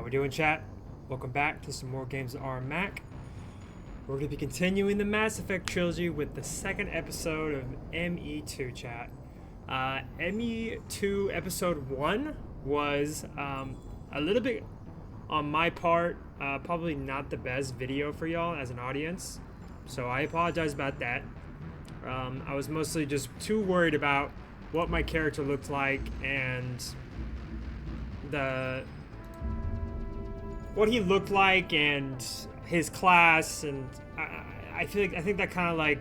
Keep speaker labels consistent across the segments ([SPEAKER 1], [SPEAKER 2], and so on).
[SPEAKER 1] How we doing, chat? Welcome back to some more games on Mac. We're going to be continuing the Mass Effect trilogy with the second episode of ME2, chat. ME2 episode 1 was a little bit, on my part, probably not the best video for y'all as an audience. So I apologize about that. I was mostly just too worried about what my character looked like and what he looked like and his class, and I think that kind of like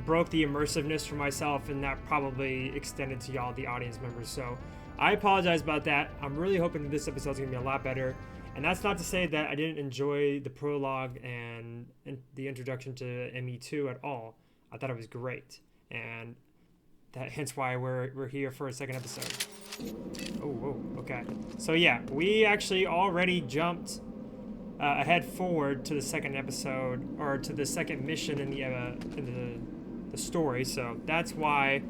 [SPEAKER 1] broke the immersiveness for myself, and that probably extended to y'all, the audience members. So I apologize about that. I'm really hoping that this episode's gonna be a lot better, and that's not to say that I didn't enjoy the prologue and the introduction to ME2 at all. I thought it was great, and that hence why we're here for a second episode. Oh, okay. So yeah, we actually already jumped ahead forward to the second episode, or to the second mission in the story. So that's why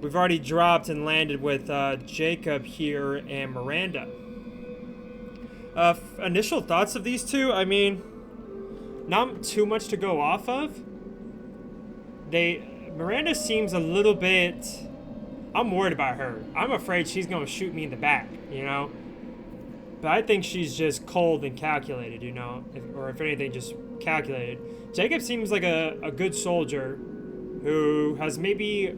[SPEAKER 1] we've already dropped and landed with Jacob here and Miranda. Initial thoughts of these two? I mean, not too much to go off of. Miranda seems a little bit... I'm worried about her. I'm afraid she's going to shoot me in the back, you know? But I think she's just cold and calculated, you know? Or if anything, just calculated. Jacob seems like a good soldier who has maybe...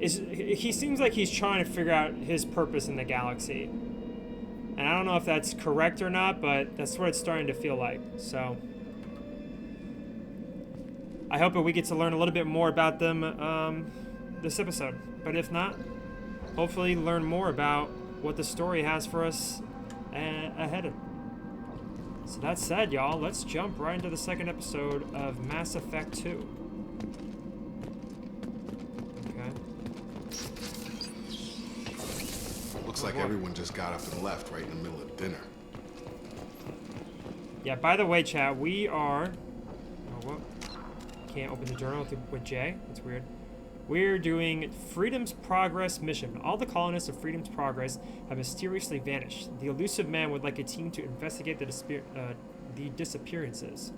[SPEAKER 1] He seems like he's trying to figure out his purpose in the galaxy. And I don't know if that's correct or not, but that's what it's starting to feel like, so... I hope that we get to learn a little bit more about them this episode. But if not, hopefully learn more about what the story has for us ahead of. So that said, y'all, let's jump right into the second episode of Mass Effect 2. Okay.
[SPEAKER 2] Looks like everyone just got up and left right in the middle of dinner.
[SPEAKER 1] Yeah, by the way, chat, we are... Oh, whoa. Can't open the journal with J. That's weird. We're doing Freedom's Progress mission. All the colonists of Freedom's Progress have mysteriously vanished. The elusive man would like a team to investigate the disappearances.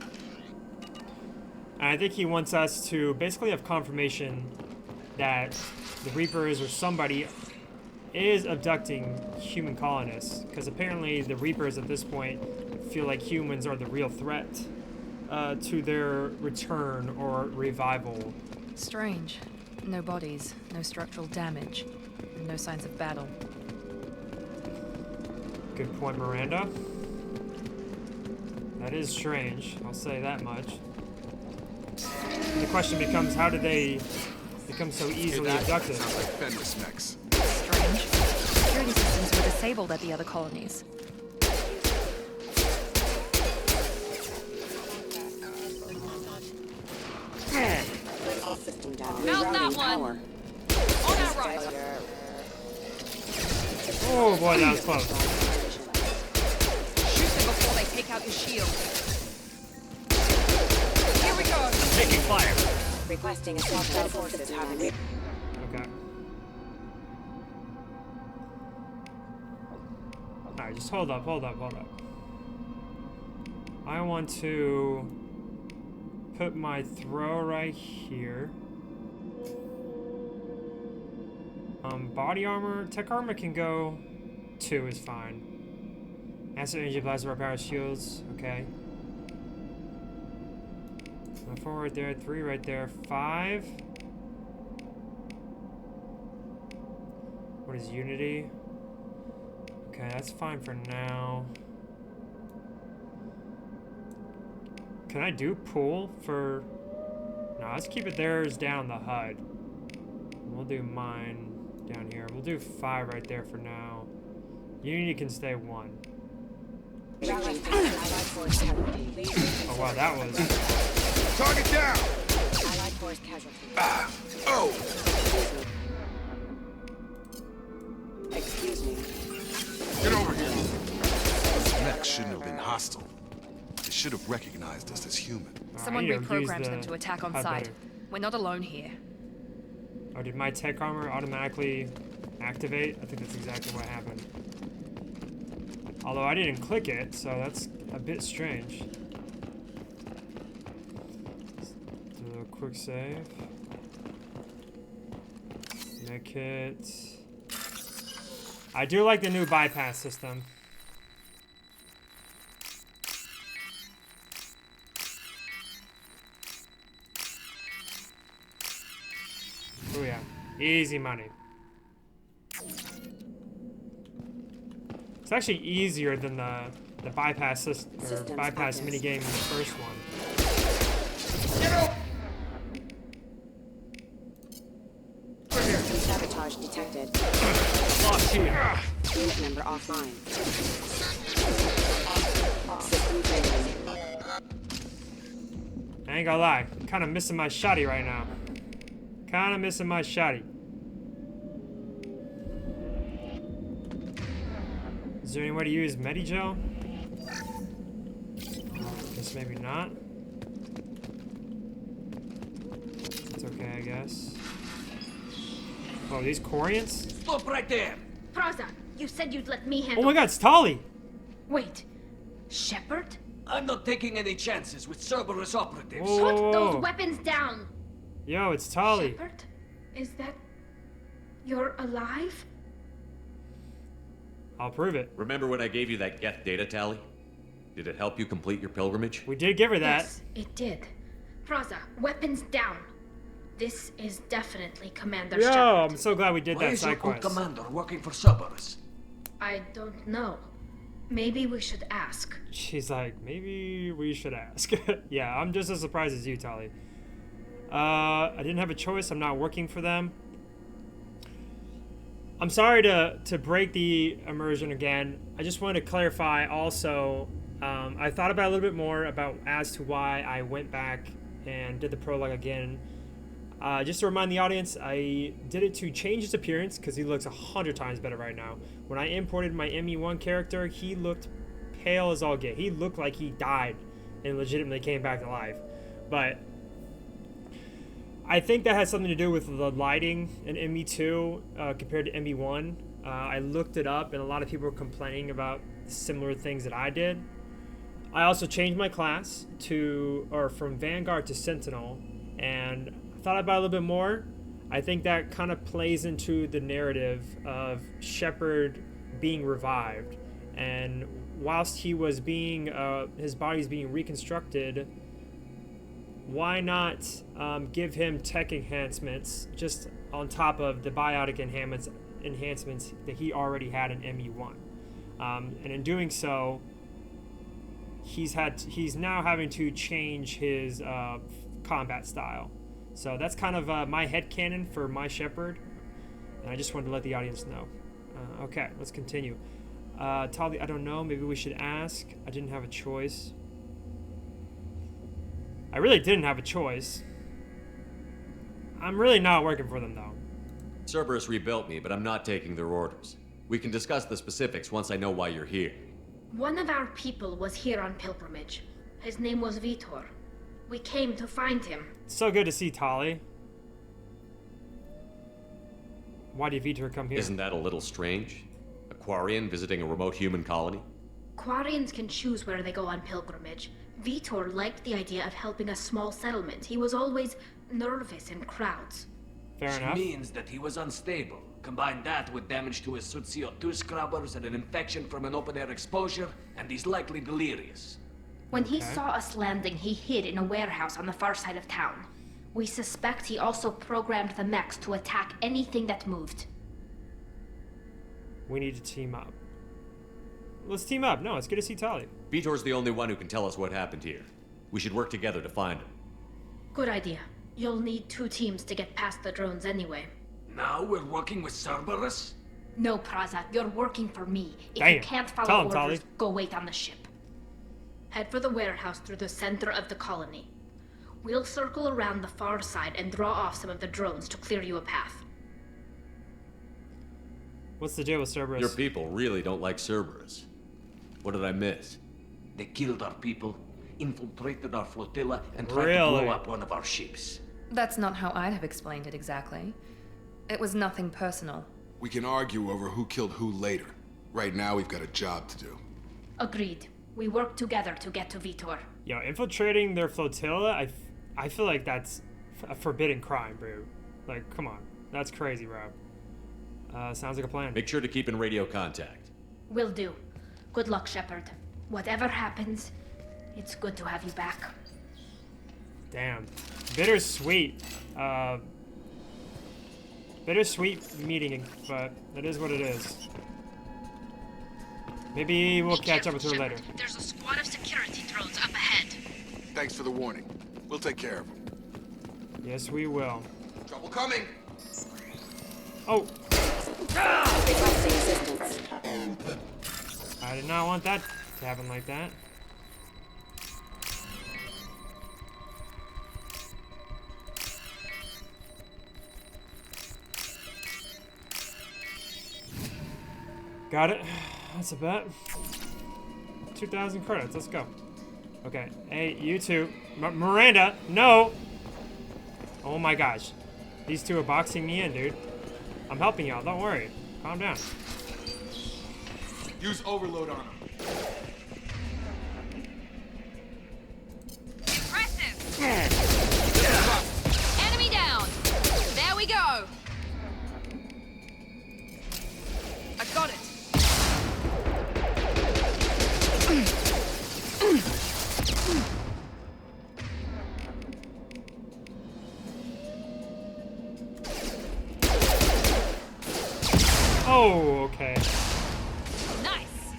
[SPEAKER 1] And I think he wants us to basically have confirmation that the Reapers or somebody is abducting human colonists. Because apparently the Reapers at this point feel like humans are the real threat to their return or revival.
[SPEAKER 3] Strange. No bodies, no structural damage, and no signs of battle.
[SPEAKER 1] Good point, Miranda. That is strange, I'll say that much. And the question becomes, how did they become so easily abducted?
[SPEAKER 2] Sounds like Fenris mechs.
[SPEAKER 3] Strange. Security systems were disabled at the other colonies.
[SPEAKER 4] Mount that one! On that right!
[SPEAKER 1] Oh boy, that was close.
[SPEAKER 4] Shoot them before they take out your shield. Here we go!
[SPEAKER 5] Taking fire!
[SPEAKER 4] Requesting a self-medical system.
[SPEAKER 1] Okay. Alright, just hold up. I want to put my throw right here. Body armor, tech armor can go 2 is fine. Acid energy plasma power shields, okay. 4 right there, 3 right there, 5. What is Unity? Okay, that's fine for now. Can I do pool for... No, let's keep it theirs down the HUD. We'll do mine down here. We'll do 5 right there for now. Unity can stay 1. Oh wow, that was...
[SPEAKER 2] Target down! Oh!
[SPEAKER 4] Excuse me.
[SPEAKER 2] Get over here. Those mechs shouldn't have been hostile. They should have recognized us as human.
[SPEAKER 3] Someone
[SPEAKER 1] Alright,
[SPEAKER 3] reprogrammed
[SPEAKER 1] use
[SPEAKER 3] them to attack on
[SPEAKER 1] HUD
[SPEAKER 3] sight.
[SPEAKER 1] better.
[SPEAKER 3] We're not alone here.
[SPEAKER 1] Oh, did my tech armor automatically activate? I think that's exactly what happened. Although I didn't click it, so that's a bit strange. Let's do a quick save. Medkit. I do like the new bypass system. Oh yeah, easy money. It's actually easier than the bypass system or
[SPEAKER 4] Systems
[SPEAKER 1] bypass
[SPEAKER 4] active.
[SPEAKER 1] minigame in the first one.
[SPEAKER 4] System sabotage detected.
[SPEAKER 1] Lost here.
[SPEAKER 4] Unit member offline. System failing.
[SPEAKER 1] I ain't gonna lie, kind of missing my shotty right now. Kind of missing my shotty. Is there any way to use Medigel? Guess maybe not. It's okay, I guess. Oh, these Corians?
[SPEAKER 5] Stop right there!
[SPEAKER 6] Praza, you said you'd let me
[SPEAKER 1] Oh
[SPEAKER 6] handle.
[SPEAKER 1] my god, it's Tali!
[SPEAKER 6] Wait, Shepard?
[SPEAKER 5] I'm not taking any chances with Cerberus operatives.
[SPEAKER 1] Whoa,
[SPEAKER 6] Put
[SPEAKER 1] whoa,
[SPEAKER 6] those
[SPEAKER 1] whoa.
[SPEAKER 6] weapons down.
[SPEAKER 1] Yo, it's Tali.
[SPEAKER 6] Shepard, is that you're alive?
[SPEAKER 1] I'll prove it.
[SPEAKER 7] Remember when I gave you that Geth data tally? Did it help you complete your pilgrimage?
[SPEAKER 1] We did give her that.
[SPEAKER 6] Yes, it did. Praza, weapons down. This is definitely Commander
[SPEAKER 1] Yo,
[SPEAKER 6] Shepard.
[SPEAKER 1] I'm so glad we did
[SPEAKER 5] Why
[SPEAKER 1] that
[SPEAKER 5] is your
[SPEAKER 1] side
[SPEAKER 5] old
[SPEAKER 1] quest.
[SPEAKER 5] commander working for Cerberus?
[SPEAKER 6] I don't know. Maybe we should ask.
[SPEAKER 1] She's like, maybe we should ask. Yeah, I'm just as surprised as you, Tali. I didn't have a choice. I'm not working for them. I'm sorry to break the immersion again. I just wanted to clarify also, I thought about a little bit more about as to why I went back and did the prologue again. Just to remind the audience, I did it to change his appearance because he looks 100 times better right now. When I imported my ME1 character, he looked pale as all get. He looked like he died and legitimately came back to life. But I think that has something to do with the lighting in ME2 compared to ME1. I looked it up, and a lot of people were complaining about similar things that I did. I also changed my class from Vanguard to Sentinel, and I thought about it a little bit more. I think that kind of plays into the narrative of Shepard being revived, and whilst he was being, his body's being reconstructed, why not give him tech enhancements just on top of the biotic enhancements that he already had in ME1? And in doing so, he's now having to change his combat style. So that's kind of my headcanon for my Shepard, and I just wanted to let the audience know. Okay, let's continue. Tali, I don't know, maybe we should ask. I didn't have a choice. I really didn't have a choice. I'm really not working for them, though.
[SPEAKER 7] Cerberus rebuilt me, but I'm not taking their orders. We can discuss the specifics once I know why you're here.
[SPEAKER 6] One of our people was here on pilgrimage. His name was Vitor. We came to find him.
[SPEAKER 1] So good to see Tali. Why did Vitor come here?
[SPEAKER 7] Isn't that a little strange? A Quarian visiting a remote human colony?
[SPEAKER 6] Quarians can choose where they go on pilgrimage. Vitor liked the idea of helping a small settlement. He was always nervous in crowds.
[SPEAKER 1] Fair
[SPEAKER 5] Which
[SPEAKER 1] enough.
[SPEAKER 5] means that he was unstable. Combine that with damage to his suit CO2 scrubbers and an infection from an open-air exposure, and he's likely delirious.
[SPEAKER 6] When he
[SPEAKER 1] Okay.
[SPEAKER 6] saw us landing, he hid in a warehouse on the far side of town. We suspect he also programmed the mechs to attack anything that moved.
[SPEAKER 1] We need to team up. Let's team up. No, it's good to see Tali.
[SPEAKER 7] Vitor's the only one who can tell us what happened here. We should work together to find him.
[SPEAKER 6] Good idea. You'll need 2 teams to get past the drones anyway.
[SPEAKER 5] Now we're working with Cerberus?
[SPEAKER 6] No, Praza, you're working for me. If
[SPEAKER 1] Damn.
[SPEAKER 6] you can't
[SPEAKER 1] Tell
[SPEAKER 6] follow
[SPEAKER 1] him, Tali.
[SPEAKER 6] orders, go wait on the ship. Head for the warehouse through the center of the colony. We'll circle around the far side and draw off some of the drones to clear you a path.
[SPEAKER 1] What's the deal with Cerberus?
[SPEAKER 7] Your people really don't like Cerberus. What did I miss?
[SPEAKER 5] They killed our people, infiltrated our flotilla, and tried to
[SPEAKER 1] Really?
[SPEAKER 5] blow up one of our ships.
[SPEAKER 3] That's not how I'd have explained it exactly. It was nothing personal.
[SPEAKER 2] We can argue over who killed who later. Right now, we've got a job to do.
[SPEAKER 6] Agreed. We work together to get to Vitor.
[SPEAKER 1] Yo, infiltrating their flotilla, I feel like that's a forbidden crime, bro. Like, come on. That's crazy, bro. Sounds like a plan.
[SPEAKER 7] Make sure to keep in radio contact.
[SPEAKER 6] Will do. Good luck, Shepard. Whatever happens, it's good to have you back.
[SPEAKER 1] Damn. Bittersweet. Bittersweet meeting, but it is what it is. Maybe we'll catch up with her later.
[SPEAKER 6] There's a squad of security drones up ahead.
[SPEAKER 2] Thanks for the warning. We'll take care of them.
[SPEAKER 1] Yes, we will.
[SPEAKER 2] Trouble coming!
[SPEAKER 1] Oh,
[SPEAKER 4] Requesting assistance.
[SPEAKER 1] I did not want that to happen like that. Got it. That's a bet. 2,000 credits. Let's go. Okay. Hey, you two. Miranda, no! Oh my gosh. These two are boxing me in, dude. I'm helping y'all. Don't worry. Calm down.
[SPEAKER 2] Use overload on them.
[SPEAKER 8] Impressive! Enemy down! There we go! I got it!
[SPEAKER 1] Oh, okay.
[SPEAKER 8] Nice!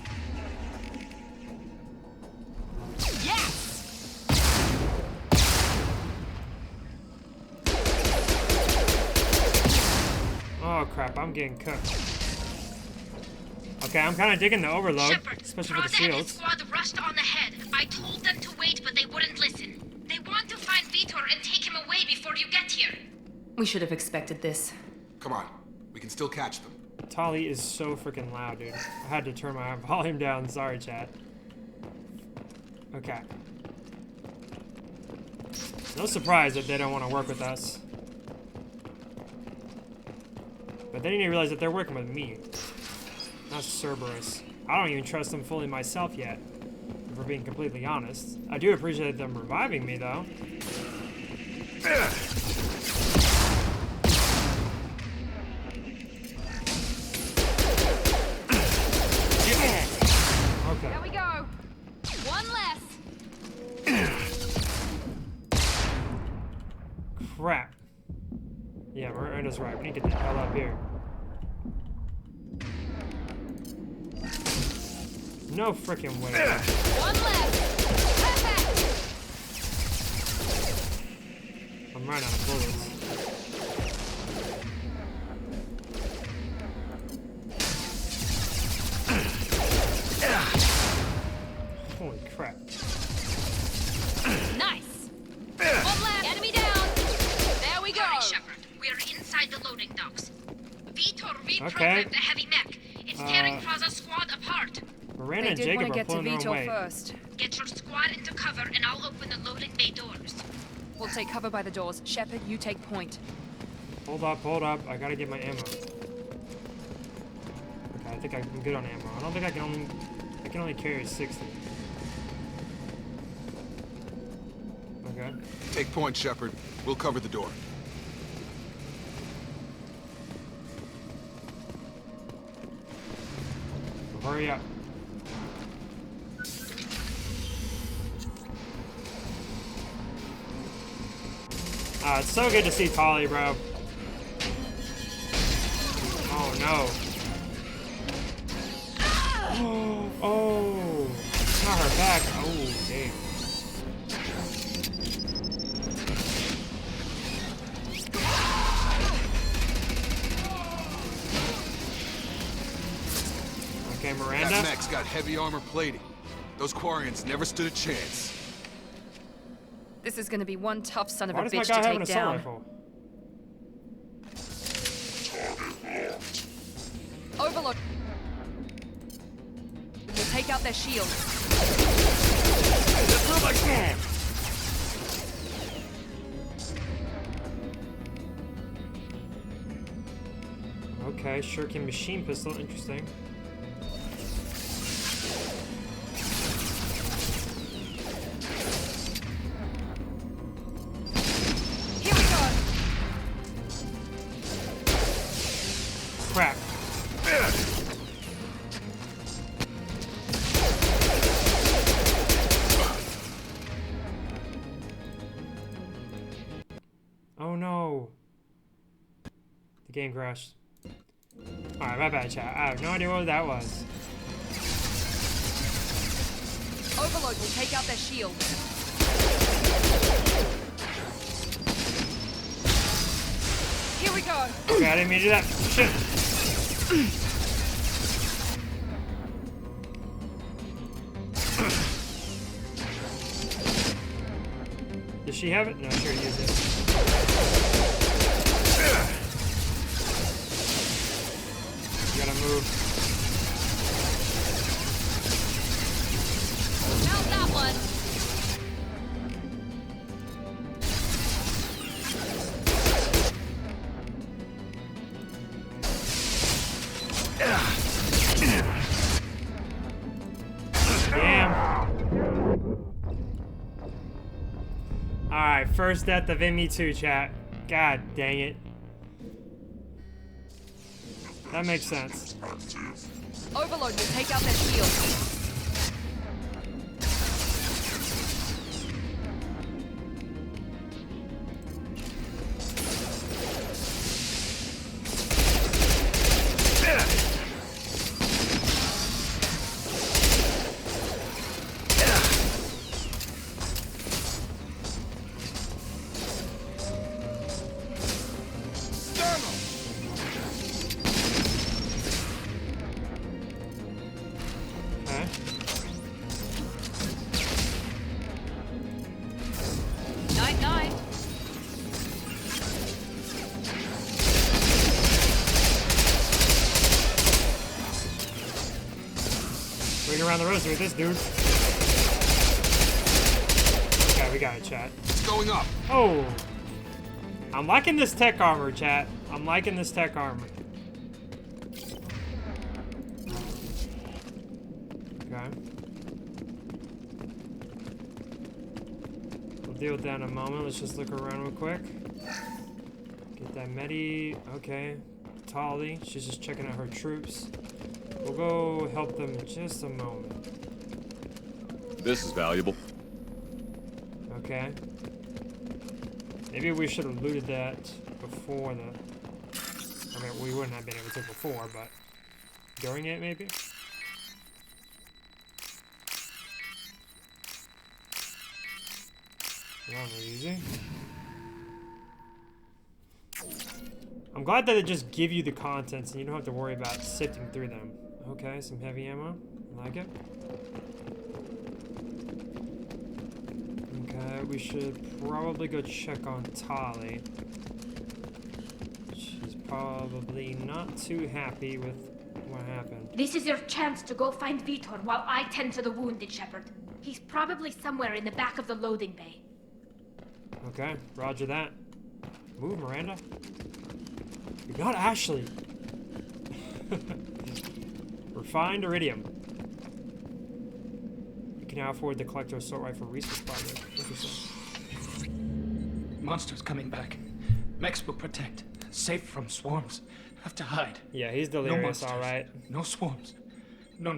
[SPEAKER 8] Yes!
[SPEAKER 1] Oh crap, I'm getting cooked. Okay, I'm kind of digging the overload,
[SPEAKER 6] Shepard,
[SPEAKER 1] especially for the
[SPEAKER 6] Cross and his
[SPEAKER 1] shields.
[SPEAKER 6] squad rushed on ahead. I told them to wait, but they wouldn't listen. They want to find Vitor and take him away before you get here.
[SPEAKER 3] We should have expected this.
[SPEAKER 2] Come on. We can still catch them.
[SPEAKER 1] Tali is so freaking loud, dude. I had to turn my volume down. Sorry, chat. Okay. No surprise that they don't want to work with us. But they need to realize that they're working with me. Not Cerberus. I don't even trust them fully myself yet, if we're being completely honest. I do appreciate them reviving me, though. Okay.
[SPEAKER 8] There we go! One less!
[SPEAKER 1] Crap. Yeah, Miranda's right. We need to get the hell up here. No freaking way.
[SPEAKER 8] One less! Perfect!
[SPEAKER 1] I'm running out of bullets. Holy crap.
[SPEAKER 8] Nice! One left! Enemy down! There we go!
[SPEAKER 6] Hurry, Shepard. We're inside the loading docks. Vitor reprogrammed
[SPEAKER 1] Okay.
[SPEAKER 6] the heavy mech. It's tearing Plaza's squad apart.
[SPEAKER 1] Miranda
[SPEAKER 3] They
[SPEAKER 1] and
[SPEAKER 3] did
[SPEAKER 1] Jacob
[SPEAKER 3] want to
[SPEAKER 1] are
[SPEAKER 3] get to
[SPEAKER 1] pulling their own
[SPEAKER 3] Vitor
[SPEAKER 1] way.
[SPEAKER 3] first.
[SPEAKER 6] Get your squad into cover and I'll open the loading bay doors.
[SPEAKER 3] We'll take cover by the doors. Shepard, you take point.
[SPEAKER 1] Hold up, hold up. I gotta get my ammo. Okay, I think I'm good on ammo. I don't think I can only carry 60. Okay.
[SPEAKER 2] Take point, Shepard. We'll cover the door.
[SPEAKER 1] Hurry up. It's so good to see Tali, bro. Oh no. Oh, not her back. Oh, damn. Okay, Miranda.
[SPEAKER 2] That mech's got heavy armor plating. Those Quarians never stood a chance.
[SPEAKER 3] This is gonna be one tough son of
[SPEAKER 1] Why
[SPEAKER 3] a
[SPEAKER 1] does my
[SPEAKER 3] bitch
[SPEAKER 1] guy
[SPEAKER 3] to
[SPEAKER 1] having
[SPEAKER 3] take
[SPEAKER 1] a assault
[SPEAKER 3] down.
[SPEAKER 1] rifle?
[SPEAKER 3] Overload. We'll take out their shields.
[SPEAKER 1] Okay, Shuriken machine pistol, interesting. game crashed. Alright, my bad, chat. I have no idea what that was.
[SPEAKER 3] Overload will take out their shield. Here we go.
[SPEAKER 1] Okay, I didn't mean to do that. Shit. Does she have it? No, sure, use it. You gotta move.
[SPEAKER 8] Found that one.
[SPEAKER 1] Damn. Alright, first death of ME2, chat. God dang it. That makes sense.
[SPEAKER 3] Overload will take out their shield.
[SPEAKER 1] Okay.
[SPEAKER 3] Night.
[SPEAKER 1] Waiting around the rosary with this dude. Okay, we got it, chat.
[SPEAKER 2] It's going up.
[SPEAKER 1] Oh! I'm liking this tech armor, chat. I'm liking this tech armor. Okay. We'll deal with that in a moment. Let's just look around real quick. Get that medi. Okay. Tali. She's just checking out her troops. We'll go help them in just a moment.
[SPEAKER 7] This is valuable.
[SPEAKER 1] Okay. Maybe we should have looted that before the... I mean, we wouldn't have been able to before, but... during it, maybe? That was easy. I'm glad that it just give you the contents and you don't have to worry about sifting through them. Okay, some heavy ammo. I like it. Okay, we should probably go check on Tali. She's probably not too happy with what happened.
[SPEAKER 6] This is your chance to go find Vitor while I tend to the wounded, Shepard. He's probably somewhere in the back of the loading bay.
[SPEAKER 1] Okay, roger that. Move, Miranda. We got Ashley. Refined iridium. We can now afford the collector assault rifle research project. Interesting.
[SPEAKER 9] Monsters coming back. Mechs will protect. Safe from swarms. Have to hide.
[SPEAKER 1] Yeah, he's
[SPEAKER 9] No
[SPEAKER 1] delirious,
[SPEAKER 9] monsters.
[SPEAKER 1] alright.
[SPEAKER 9] No swarms. No.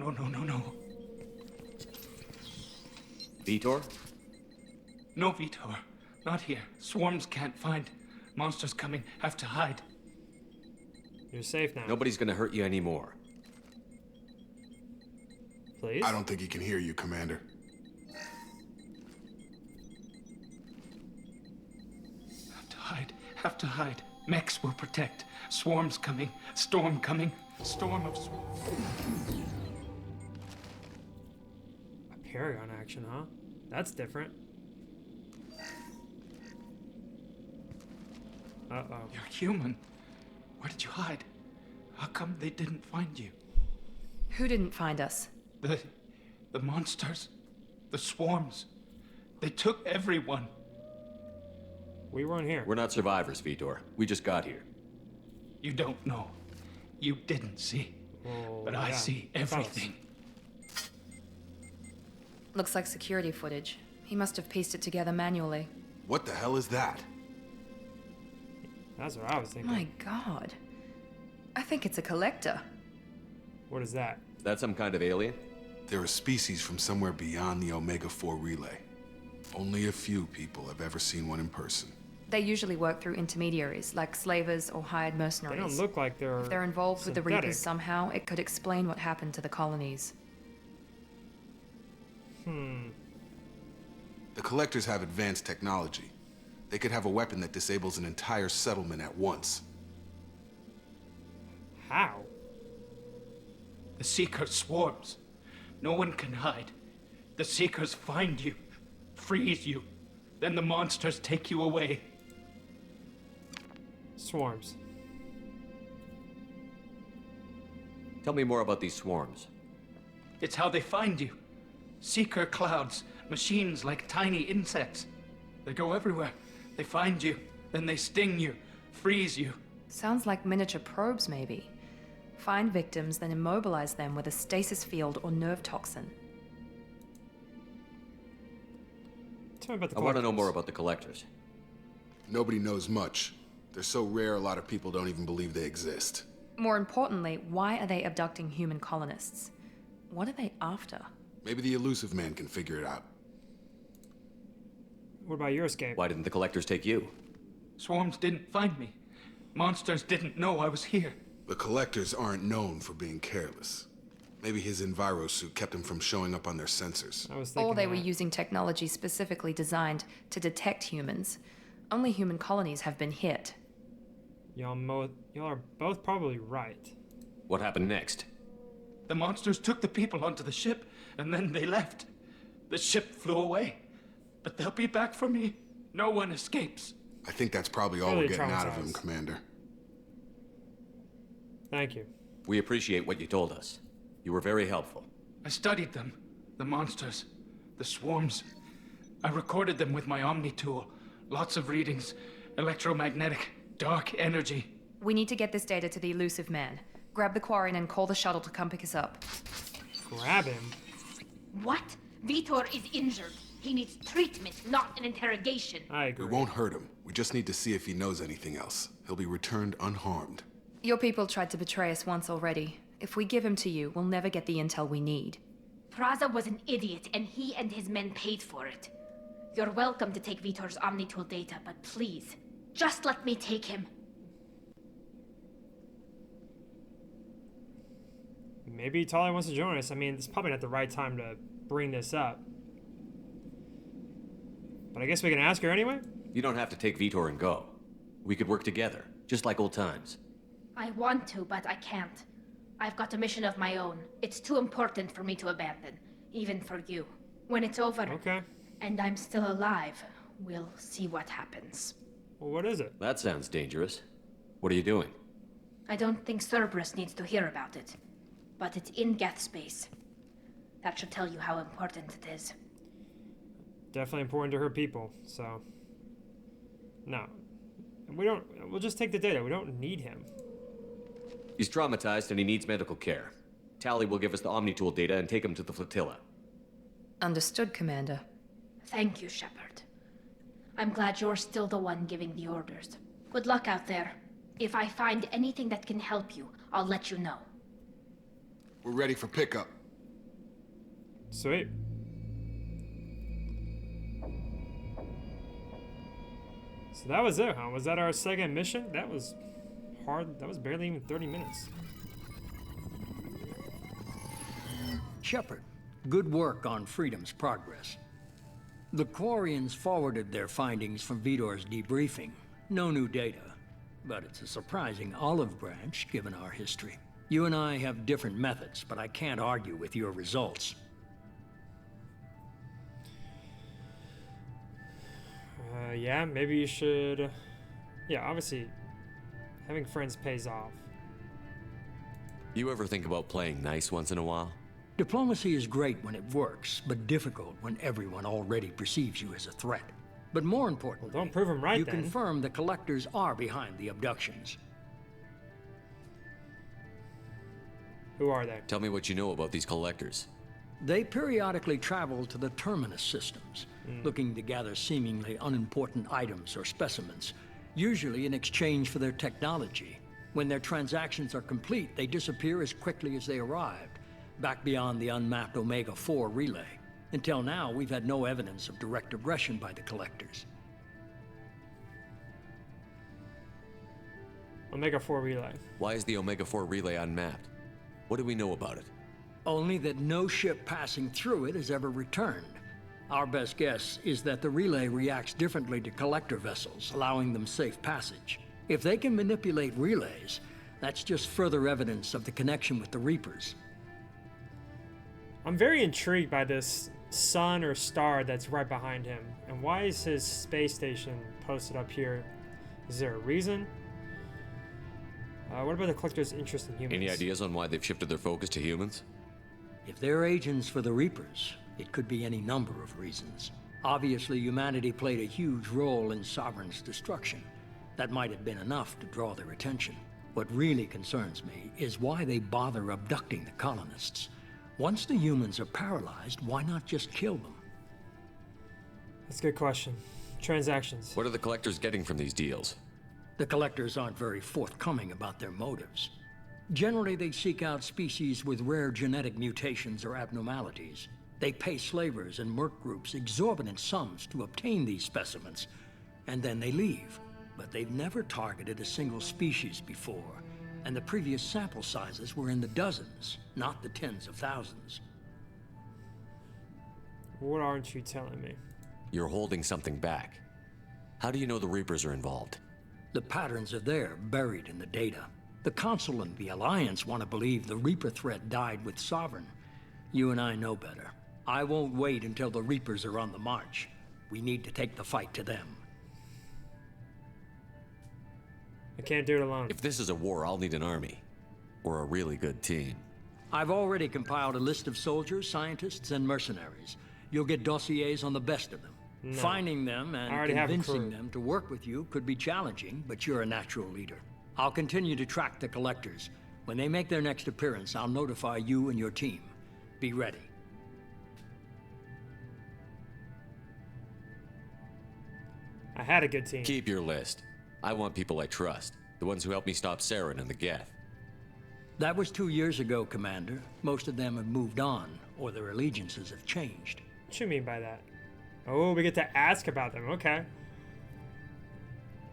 [SPEAKER 7] Vitor?
[SPEAKER 9] No Vitor. Not here. Swarms can't find. Monsters coming. Have to hide.
[SPEAKER 1] You're safe now.
[SPEAKER 7] Nobody's gonna hurt you anymore.
[SPEAKER 1] Please?
[SPEAKER 2] I don't think he can hear you, Commander.
[SPEAKER 9] Have to hide. Have to hide. Mechs will protect. Swarms coming. Storm coming. Storm of swarms.
[SPEAKER 1] A Paragon action, huh? That's different. Uh-oh.
[SPEAKER 9] You're human. Where did you hide? How come they didn't find you?
[SPEAKER 3] Who didn't find us?
[SPEAKER 9] The monsters. The swarms. They took everyone.
[SPEAKER 1] We weren't here.
[SPEAKER 7] We're not survivors, Vitor. We just got here.
[SPEAKER 9] You don't know. You didn't see.
[SPEAKER 1] Oh,
[SPEAKER 9] But I
[SPEAKER 1] yeah.
[SPEAKER 9] see
[SPEAKER 1] Tell us.
[SPEAKER 9] everything.
[SPEAKER 3] Looks like security footage. He must have pieced it together manually.
[SPEAKER 2] What the hell is that?
[SPEAKER 1] That's what I was thinking.
[SPEAKER 3] My god. I think it's a collector.
[SPEAKER 1] What is that?
[SPEAKER 7] Is that some kind of alien?
[SPEAKER 2] They're a species from somewhere beyond the Omega-4 relay. Only a few people have ever seen one in person.
[SPEAKER 3] They usually work through intermediaries, like slavers or hired
[SPEAKER 1] They
[SPEAKER 3] mercenaries.
[SPEAKER 1] don't look like they're.
[SPEAKER 3] If they're involved with the
[SPEAKER 1] synthetic.
[SPEAKER 3] Reapers somehow, it could explain what happened to the colonies.
[SPEAKER 2] The Collectors have advanced technology. They could have a weapon that disables an entire settlement at once.
[SPEAKER 1] How?
[SPEAKER 9] The Seeker swarms. No one can hide. The Seekers find you, freeze you, then the monsters take you away.
[SPEAKER 1] Swarms.
[SPEAKER 7] Tell me more about these swarms.
[SPEAKER 9] It's how they find you. Seeker clouds, machines like tiny insects. They go everywhere. They find you, then they sting you, freeze you.
[SPEAKER 3] Sounds like miniature probes, maybe. Find victims, then immobilize them with a stasis field or nerve toxin.
[SPEAKER 1] Tell me about the
[SPEAKER 7] I want to know
[SPEAKER 1] collectors.
[SPEAKER 7] more about the collectors.
[SPEAKER 2] Nobody knows much. They're so rare, a lot of people don't even believe they exist.
[SPEAKER 3] More importantly, why are they abducting human colonists? What are they after?
[SPEAKER 2] Maybe the Elusive Man can figure it out.
[SPEAKER 1] What about your escape?
[SPEAKER 7] Why didn't the collectors take you?
[SPEAKER 9] Swarms didn't find me. Monsters didn't know I was here.
[SPEAKER 2] The Collectors aren't known for being careless. Maybe his Enviro suit kept him from showing up on their sensors.
[SPEAKER 1] I was thinking
[SPEAKER 3] Or they were
[SPEAKER 1] that.
[SPEAKER 3] using technology specifically designed to detect humans. Only human colonies have been hit.
[SPEAKER 1] Y'all are both probably right.
[SPEAKER 7] What happened next?
[SPEAKER 9] The monsters took the people onto the ship, and then they left. The ship flew away. But they'll be back for me. No one escapes.
[SPEAKER 2] I think that's probably all
[SPEAKER 1] Really
[SPEAKER 2] we're getting out of him,
[SPEAKER 1] traumatized.
[SPEAKER 2] Commander.
[SPEAKER 1] Thank you.
[SPEAKER 7] We appreciate what you told us. You were very helpful.
[SPEAKER 9] I studied them. The monsters. The swarms. I recorded them with my Omni tool. Lots of readings. Electromagnetic. Dark energy.
[SPEAKER 3] We need to get this data to the Elusive Man. Grab the Quarian and call the shuttle to come pick us up.
[SPEAKER 1] Grab him.
[SPEAKER 6] What? Vitor is injured. He needs treatment, not an interrogation.
[SPEAKER 1] I
[SPEAKER 2] We
[SPEAKER 1] agree.
[SPEAKER 2] won't hurt him. We just need to see if he knows anything else. He'll be returned unharmed.
[SPEAKER 3] Your people tried to betray us once already. If we give him to you, we'll never get the intel we need.
[SPEAKER 6] Praza was an idiot, and he and his men paid for it. You're welcome to take Vitor's Omnitool data, but please, just let me take him.
[SPEAKER 1] Maybe Talia wants to join us. I mean, it's probably not the right time to bring this up. But I guess we can ask her anyway?
[SPEAKER 7] You don't have to take Vitor and go. We could work together, just like old times.
[SPEAKER 6] I want to, but I can't. I've got a mission of my own. It's too important for me to abandon, even for you. When it's over,
[SPEAKER 1] Okay.
[SPEAKER 6] and I'm still alive, we'll see what happens.
[SPEAKER 1] Well, what is it?
[SPEAKER 7] That sounds dangerous. What are you doing?
[SPEAKER 6] I don't think Cerberus needs to hear about it, but it's in Geth space. That should tell you how important it is.
[SPEAKER 1] Definitely important to her people, so. No. We'll just take the data. We don't need him.
[SPEAKER 7] He's traumatized and he needs medical care. Tally will give us the Omnitool data and take him to the flotilla.
[SPEAKER 3] Understood, Commander.
[SPEAKER 6] Thank you, Shepard. I'm glad you're still the one giving the orders. Good luck out there. If I find anything that can help you, I'll let you know.
[SPEAKER 2] We're ready for pickup.
[SPEAKER 1] Sweet. So that was it, huh? Was that our second mission? That was hard. That was barely even 30 minutes.
[SPEAKER 10] Shepard, good work on Freedom's progress. The Quarians forwarded their findings from Vitor's debriefing. No new data, but it's a surprising olive branch given our history. You and I have different methods, but I can't argue with your results.
[SPEAKER 1] Yeah, maybe you should. Yeah, obviously, having friends pays off.
[SPEAKER 7] You ever think about playing nice once in a while?
[SPEAKER 10] Diplomacy is great when it works, but difficult when everyone already perceives you as a threat. But more importantly,
[SPEAKER 1] Well, don't prove 'em right
[SPEAKER 10] you
[SPEAKER 1] then.
[SPEAKER 10] confirm the Collectors are behind the abductions.
[SPEAKER 1] Who are they?
[SPEAKER 7] Tell me what you know about these collectors.
[SPEAKER 10] They periodically travel to the Terminus systems, looking to gather seemingly unimportant items or specimens, usually in exchange for their technology. When their transactions are complete, they disappear as quickly as they arrived, back beyond the unmapped Omega-4 relay. Until now, we've had no evidence of direct aggression by the Collectors.
[SPEAKER 1] Omega-4 relay.
[SPEAKER 7] Why is the Omega-4 relay unmapped? What do we know about it?
[SPEAKER 10] Only that no ship passing through it has ever returned. Our best guess is that the relay reacts differently to collector vessels, allowing them safe passage. If they can manipulate relays, that's just further evidence of the connection with the Reapers.
[SPEAKER 1] I'm very intrigued by this sun or star that's right behind him. And why is his space station posted up here? Is there a reason? What about the Collector's interest in humans?
[SPEAKER 7] Any ideas on why they've shifted their focus to humans?
[SPEAKER 10] If they're agents for the Reapers, it could be any number of reasons. Obviously, humanity played a huge role in Sovereign's destruction. That might have been enough to draw their attention. What really concerns me is why they bother abducting the colonists. Once the humans are paralyzed, why not just kill them?
[SPEAKER 1] That's a good question. Transactions.
[SPEAKER 7] What are the Collectors getting from these deals?
[SPEAKER 10] The Collectors aren't very forthcoming about their motives. Generally, they seek out species with rare genetic mutations or abnormalities. They pay slavers and merc groups exorbitant sums to obtain these specimens, and then they leave. But they've never targeted a single species before, and the previous sample sizes were in the dozens, not the tens of thousands.
[SPEAKER 1] What aren't you telling me?
[SPEAKER 7] You're holding something back. How do you know the Reapers are involved?
[SPEAKER 10] The patterns are there, buried in the data. The Council and the Alliance want to believe the Reaper threat died with Sovereign. You and I know better. I won't wait until the Reapers are on the march. We need to take the fight to them.
[SPEAKER 1] I can't do it alone.
[SPEAKER 7] If this is a war, I'll need an army. Or a really good team.
[SPEAKER 10] I've already compiled a list of soldiers, scientists, and mercenaries. You'll get dossiers on the best of them.
[SPEAKER 1] No.
[SPEAKER 10] Finding them
[SPEAKER 1] I
[SPEAKER 10] and
[SPEAKER 1] already have a
[SPEAKER 10] convincing
[SPEAKER 1] crew.
[SPEAKER 10] them to work with you could be challenging, but you're a natural leader. I'll continue to track the Collectors. When they make their next appearance, I'll notify you and your team. Be ready.
[SPEAKER 1] I had a good team.
[SPEAKER 7] Keep your list. I want people I trust. The ones who helped me stop Saren and the Geth.
[SPEAKER 10] That was 2 years ago, Commander. Most of them have moved on, or their allegiances have changed.
[SPEAKER 1] What you mean by that? Oh, we get to ask about them. Okay.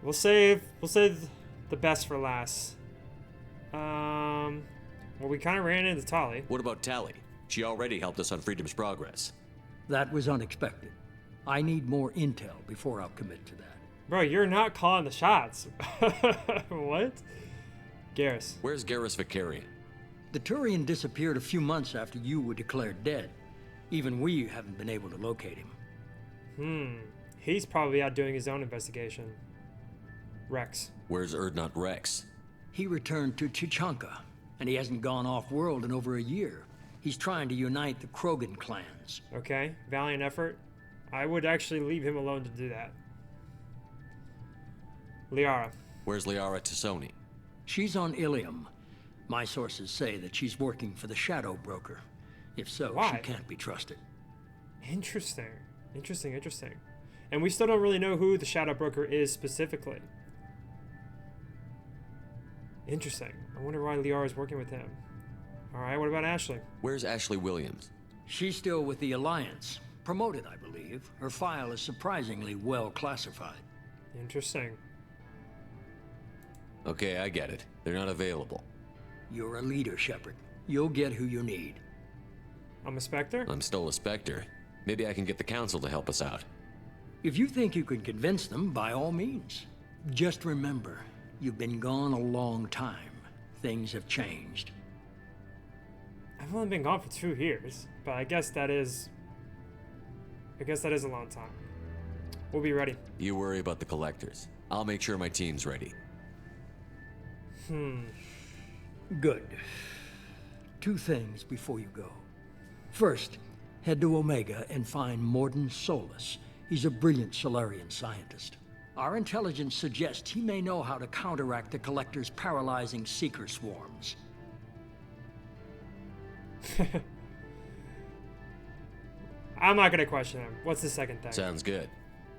[SPEAKER 1] We'll save the best for last. Well, we kind of ran into Tali.
[SPEAKER 7] What about Tali? She already helped us on Freedom's Progress.
[SPEAKER 10] That was unexpected. I need more intel before I'll commit to that.
[SPEAKER 1] Bro, you're not calling the shots. What? Garrus.
[SPEAKER 7] Where's Garrus Vicarian?
[SPEAKER 10] The Turian disappeared a few months after you were declared dead. Even we haven't been able to locate him.
[SPEAKER 1] He's probably out doing his own investigation. Rex.
[SPEAKER 7] Where's Urdnot Rex?
[SPEAKER 10] He returned to Chichanka, and he hasn't gone off-world in over a year. He's trying to unite the Krogan clans.
[SPEAKER 1] Okay, valiant effort. I would actually leave him alone to do that. Liara.
[SPEAKER 7] Where's Liara Tassoni?
[SPEAKER 10] She's on Ilium. My sources say that she's working for the Shadow Broker. If so,
[SPEAKER 1] Why?
[SPEAKER 10] she can't be trusted.
[SPEAKER 1] Interesting. Interesting. And we still don't really know who the Shadow Broker is specifically. Interesting. I wonder why Liara's working with him. Alright, what about Ashley?
[SPEAKER 7] Where's Ashley Williams?
[SPEAKER 10] She's still with the Alliance. Promoted, I believe. Her file is surprisingly well classified.
[SPEAKER 1] Interesting.
[SPEAKER 7] Okay, I get it. They're not available.
[SPEAKER 10] You're a leader, Shepard. You'll get who you need.
[SPEAKER 1] I'm a Spectre?
[SPEAKER 7] I'm still a Spectre. Maybe I can get the Council to help us out.
[SPEAKER 10] If you think you can convince them, by all means. Just remember, you've been gone a long time. Things have changed.
[SPEAKER 1] I've only been gone for 2 years, but I guess that is a long time. We'll be ready.
[SPEAKER 7] You worry about the Collectors. I'll make sure my team's ready.
[SPEAKER 10] Good. 2 things before you go. First, head to Omega and find Mordin Solus. He's a brilliant Solarian scientist. Our intelligence suggests he may know how to counteract the Collector's paralyzing Seeker swarms.
[SPEAKER 1] I'm not gonna question him. What's the second thing?
[SPEAKER 7] Sounds good.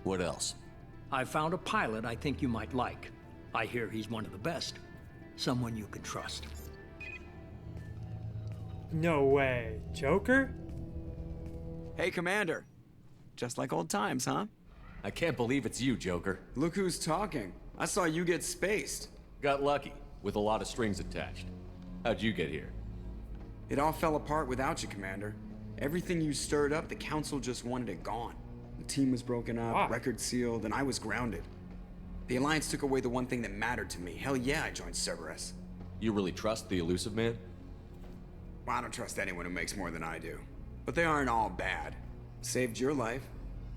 [SPEAKER 7] What else?
[SPEAKER 10] I found a pilot I think you might like. I hear he's one of the best. Someone you can trust.
[SPEAKER 1] No way. Joker?
[SPEAKER 11] Hey, Commander. Just like old times, huh?
[SPEAKER 7] I can't believe it's you, Joker.
[SPEAKER 11] Look who's talking. I saw you get spaced.
[SPEAKER 7] Got lucky, with a lot of strings attached. How'd you get here?
[SPEAKER 11] It all fell apart without you, Commander. Everything you stirred up, the Council just wanted it gone. The team was broken up,
[SPEAKER 1] Wow.
[SPEAKER 11] record sealed, and I was grounded. The Alliance took away the one thing that mattered to me. Hell yeah, I joined Cerberus.
[SPEAKER 7] You really trust the Elusive Man?
[SPEAKER 11] Well, I don't trust anyone who makes more than I do. But they aren't all bad. Saved your life,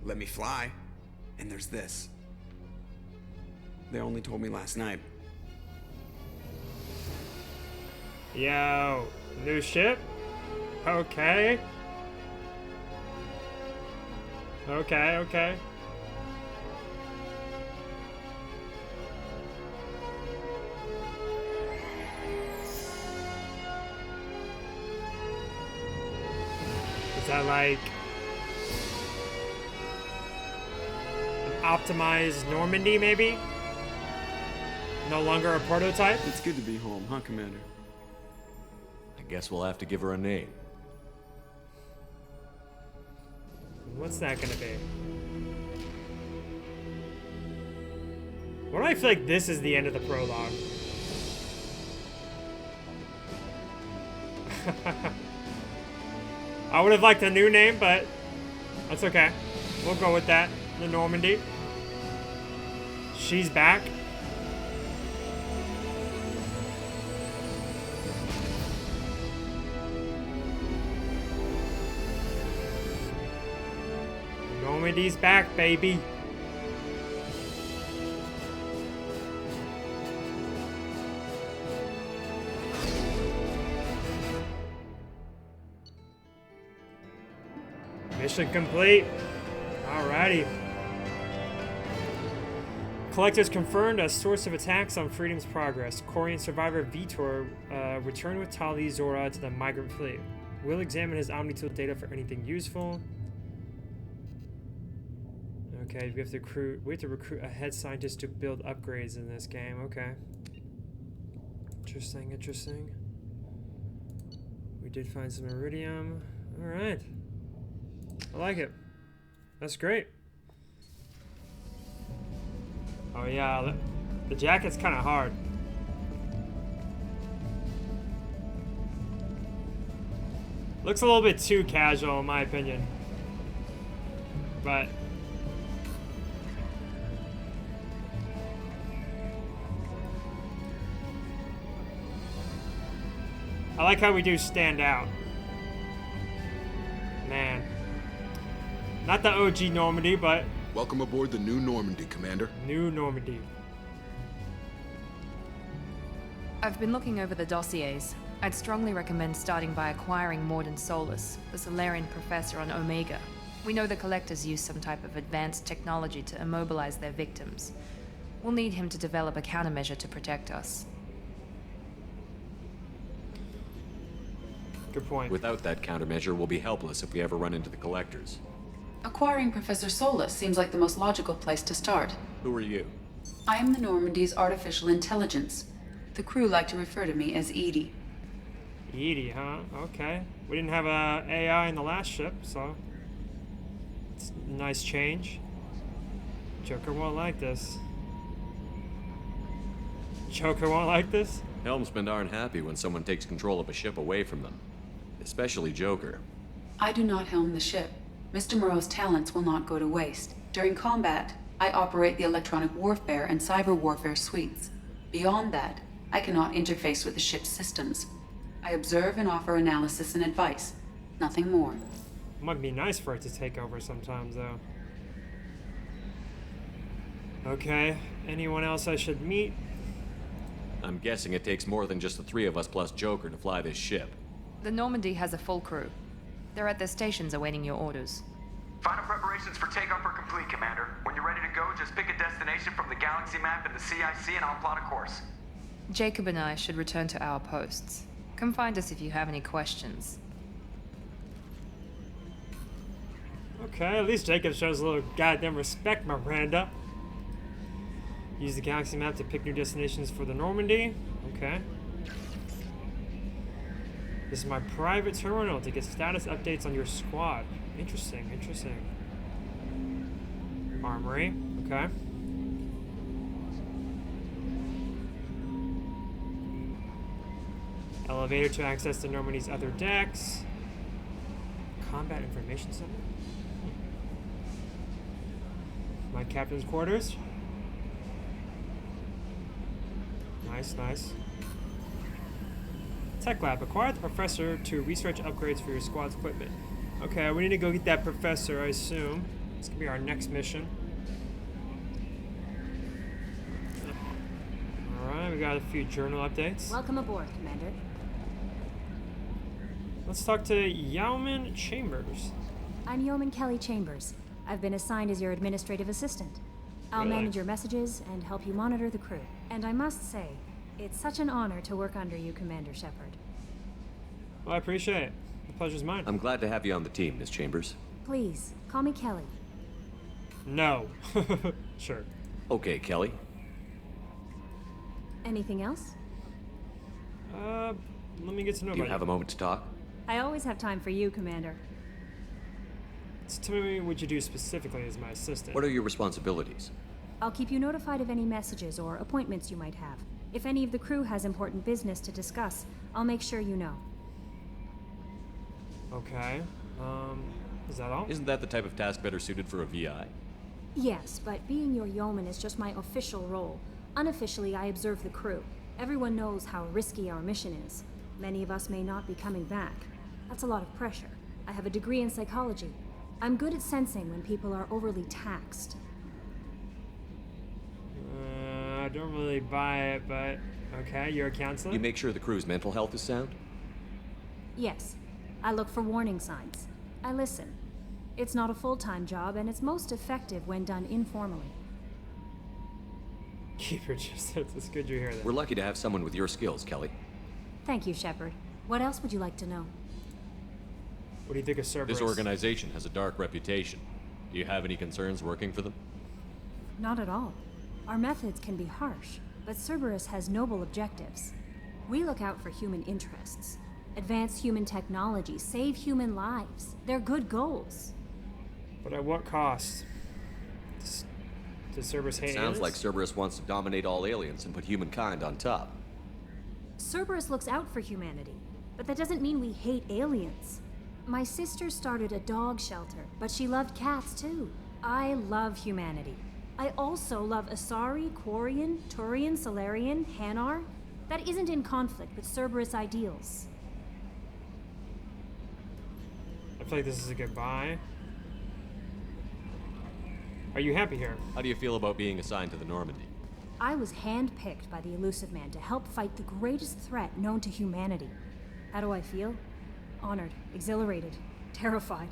[SPEAKER 11] let me fly, and there's this. They only told me last night.
[SPEAKER 1] Yo, new ship? Okay. Okay. Is that like an optimized Normandy, maybe? No longer a prototype?
[SPEAKER 11] It's good to be home, huh, Commander?
[SPEAKER 7] I guess we'll have to give her a name.
[SPEAKER 1] What's that gonna be? Why do I feel like this is the end of the prologue? I would have liked a new name, but that's okay. We'll go with that. The Normandy. She's back. Normandy's back, baby. Mission complete. Alrighty. Collectors confirmed as source of attacks on Freedom's progress. Quarian survivor Vitor returned with Tali Zora to the migrant fleet. We'll examine his Omnitool data for anything useful. Okay, we have to recruit a head scientist to build upgrades in this game. Okay. Interesting. We did find some iridium. Alright. I like it. That's great. Oh yeah, the jacket's kind of hard. Looks a little bit too casual in my opinion. But I like how we do stand out. Man. Not the OG Normandy, but
[SPEAKER 2] Welcome aboard the new Normandy, Commander.
[SPEAKER 1] new Normandy.
[SPEAKER 3] I've been looking over the dossiers. I'd strongly recommend starting by acquiring Mordin Solus, the Solarian professor on Omega. We know the Collectors use some type of advanced technology to immobilize their victims. We'll need him to develop a countermeasure to protect us.
[SPEAKER 1] Good point.
[SPEAKER 7] Without that countermeasure, we'll be helpless if we ever run into the Collectors.
[SPEAKER 12] Acquiring Professor Solus seems like the most logical place to start.
[SPEAKER 7] Who are you?
[SPEAKER 12] I am the Normandy's artificial intelligence. The crew like to refer to me as Edie.
[SPEAKER 1] Edie, huh? Okay. We didn't have a AI in the last ship, so it's a nice change. Joker won't like this. Joker won't like this?
[SPEAKER 7] Helmsmen aren't happy when someone takes control of a ship away from them. Especially Joker.
[SPEAKER 12] I do not helm the ship. Mr. Moreau's talents will not go to waste. During combat, I operate the electronic warfare and cyber warfare suites. Beyond that, I cannot interface with the ship's systems. I observe and offer analysis and advice. Nothing more.
[SPEAKER 1] Might be nice for it to take over sometimes, though. Okay. Anyone else I should meet?
[SPEAKER 7] I'm guessing it takes more than just the three of us plus Joker to fly this ship.
[SPEAKER 3] The Normandy has a full crew. They're at their stations awaiting your orders.
[SPEAKER 13] Final preparations for takeoff are complete, Commander. When you're ready to go, just pick a destination from the galaxy map in the CIC and I'll plot a course.
[SPEAKER 3] Jacob and I should return to our posts. Come find us if you have any questions.
[SPEAKER 1] Okay, at least Jacob shows a little goddamn respect, Miranda. Use the galaxy map to pick new destinations for the Normandy. Okay. This is my private terminal to get status updates on your squad. Interesting. Armory. Okay. Elevator to access the Normandy's other decks. Combat Information Center. My captain's quarters. Nice, nice. Tech lab. Acquire the professor to research upgrades for your squad's equipment. Okay, we need to go get that professor, I assume. This could be our next mission. Alright, we got a few journal updates.
[SPEAKER 14] Welcome aboard, Commander.
[SPEAKER 1] Let's talk to Yeoman Chambers.
[SPEAKER 14] I'm Yeoman Kelly Chambers. I've been assigned as your administrative assistant. I'll
[SPEAKER 1] Really?
[SPEAKER 14] manage your messages and help you monitor the crew. And I must say, it's such an honor to work under you, Commander Shepard.
[SPEAKER 1] Well, I appreciate it. The pleasure's mine.
[SPEAKER 7] I'm glad to have you on the team, Miss Chambers.
[SPEAKER 14] Please, call me Kelly.
[SPEAKER 1] No. Sure.
[SPEAKER 7] Okay, Kelly.
[SPEAKER 14] Anything else?
[SPEAKER 1] Let me get to know
[SPEAKER 7] Do you
[SPEAKER 1] about
[SPEAKER 7] have a moment to talk?
[SPEAKER 14] I always have time for you, Commander.
[SPEAKER 1] So tell me what you do specifically as my assistant.
[SPEAKER 7] What are your responsibilities?
[SPEAKER 14] I'll keep you notified of any messages or appointments you might have. If any of the crew has important business to discuss, I'll make sure you know.
[SPEAKER 1] Okay. Is that all?
[SPEAKER 7] Isn't that the type of task better suited for a VI?
[SPEAKER 14] Yes, but being your yeoman is just my official role. Unofficially, I observe the crew. Everyone knows how risky our mission is. Many of us may not be coming back. That's a lot of pressure. I have a degree in psychology. I'm good at sensing when people are overly taxed.
[SPEAKER 1] I don't really buy it, but okay, you're a counselor?
[SPEAKER 7] You make sure the crew's mental health is sound?
[SPEAKER 14] Yes, I look for warning signs. I listen. It's not a full-time job, and it's most effective when done informally.
[SPEAKER 1] Keep your distance. It's good you're here then.
[SPEAKER 7] We're lucky to have someone with your skills, Kelly.
[SPEAKER 14] Thank you, Shepard. What else would you like to know?
[SPEAKER 1] What do you think of Cerberus?
[SPEAKER 7] This organization has a dark reputation. Do you have any concerns working for them?
[SPEAKER 14] Not at all. Our methods can be harsh, but Cerberus has noble objectives. We look out for human interests. Advance human technology, save human lives. They're good goals.
[SPEAKER 1] But at what cost? Does Cerberus hate
[SPEAKER 7] Sounds
[SPEAKER 1] aliens?
[SPEAKER 7] like Cerberus wants to dominate all aliens and put humankind on top.
[SPEAKER 14] Cerberus looks out for humanity, but that doesn't mean we hate aliens. My sister started a dog shelter, but she loved cats too. I love humanity. I also love Asari, Quarian, Turian, Solarian, Hanar. That isn't in conflict with Cerberus ideals.
[SPEAKER 1] I feel like this is a goodbye. Are you happy here?
[SPEAKER 7] How do you feel about being assigned to the Normandy?
[SPEAKER 14] I was handpicked by the Illusive Man to help fight the greatest threat known to humanity. How do I feel? Honored, exhilarated, terrified.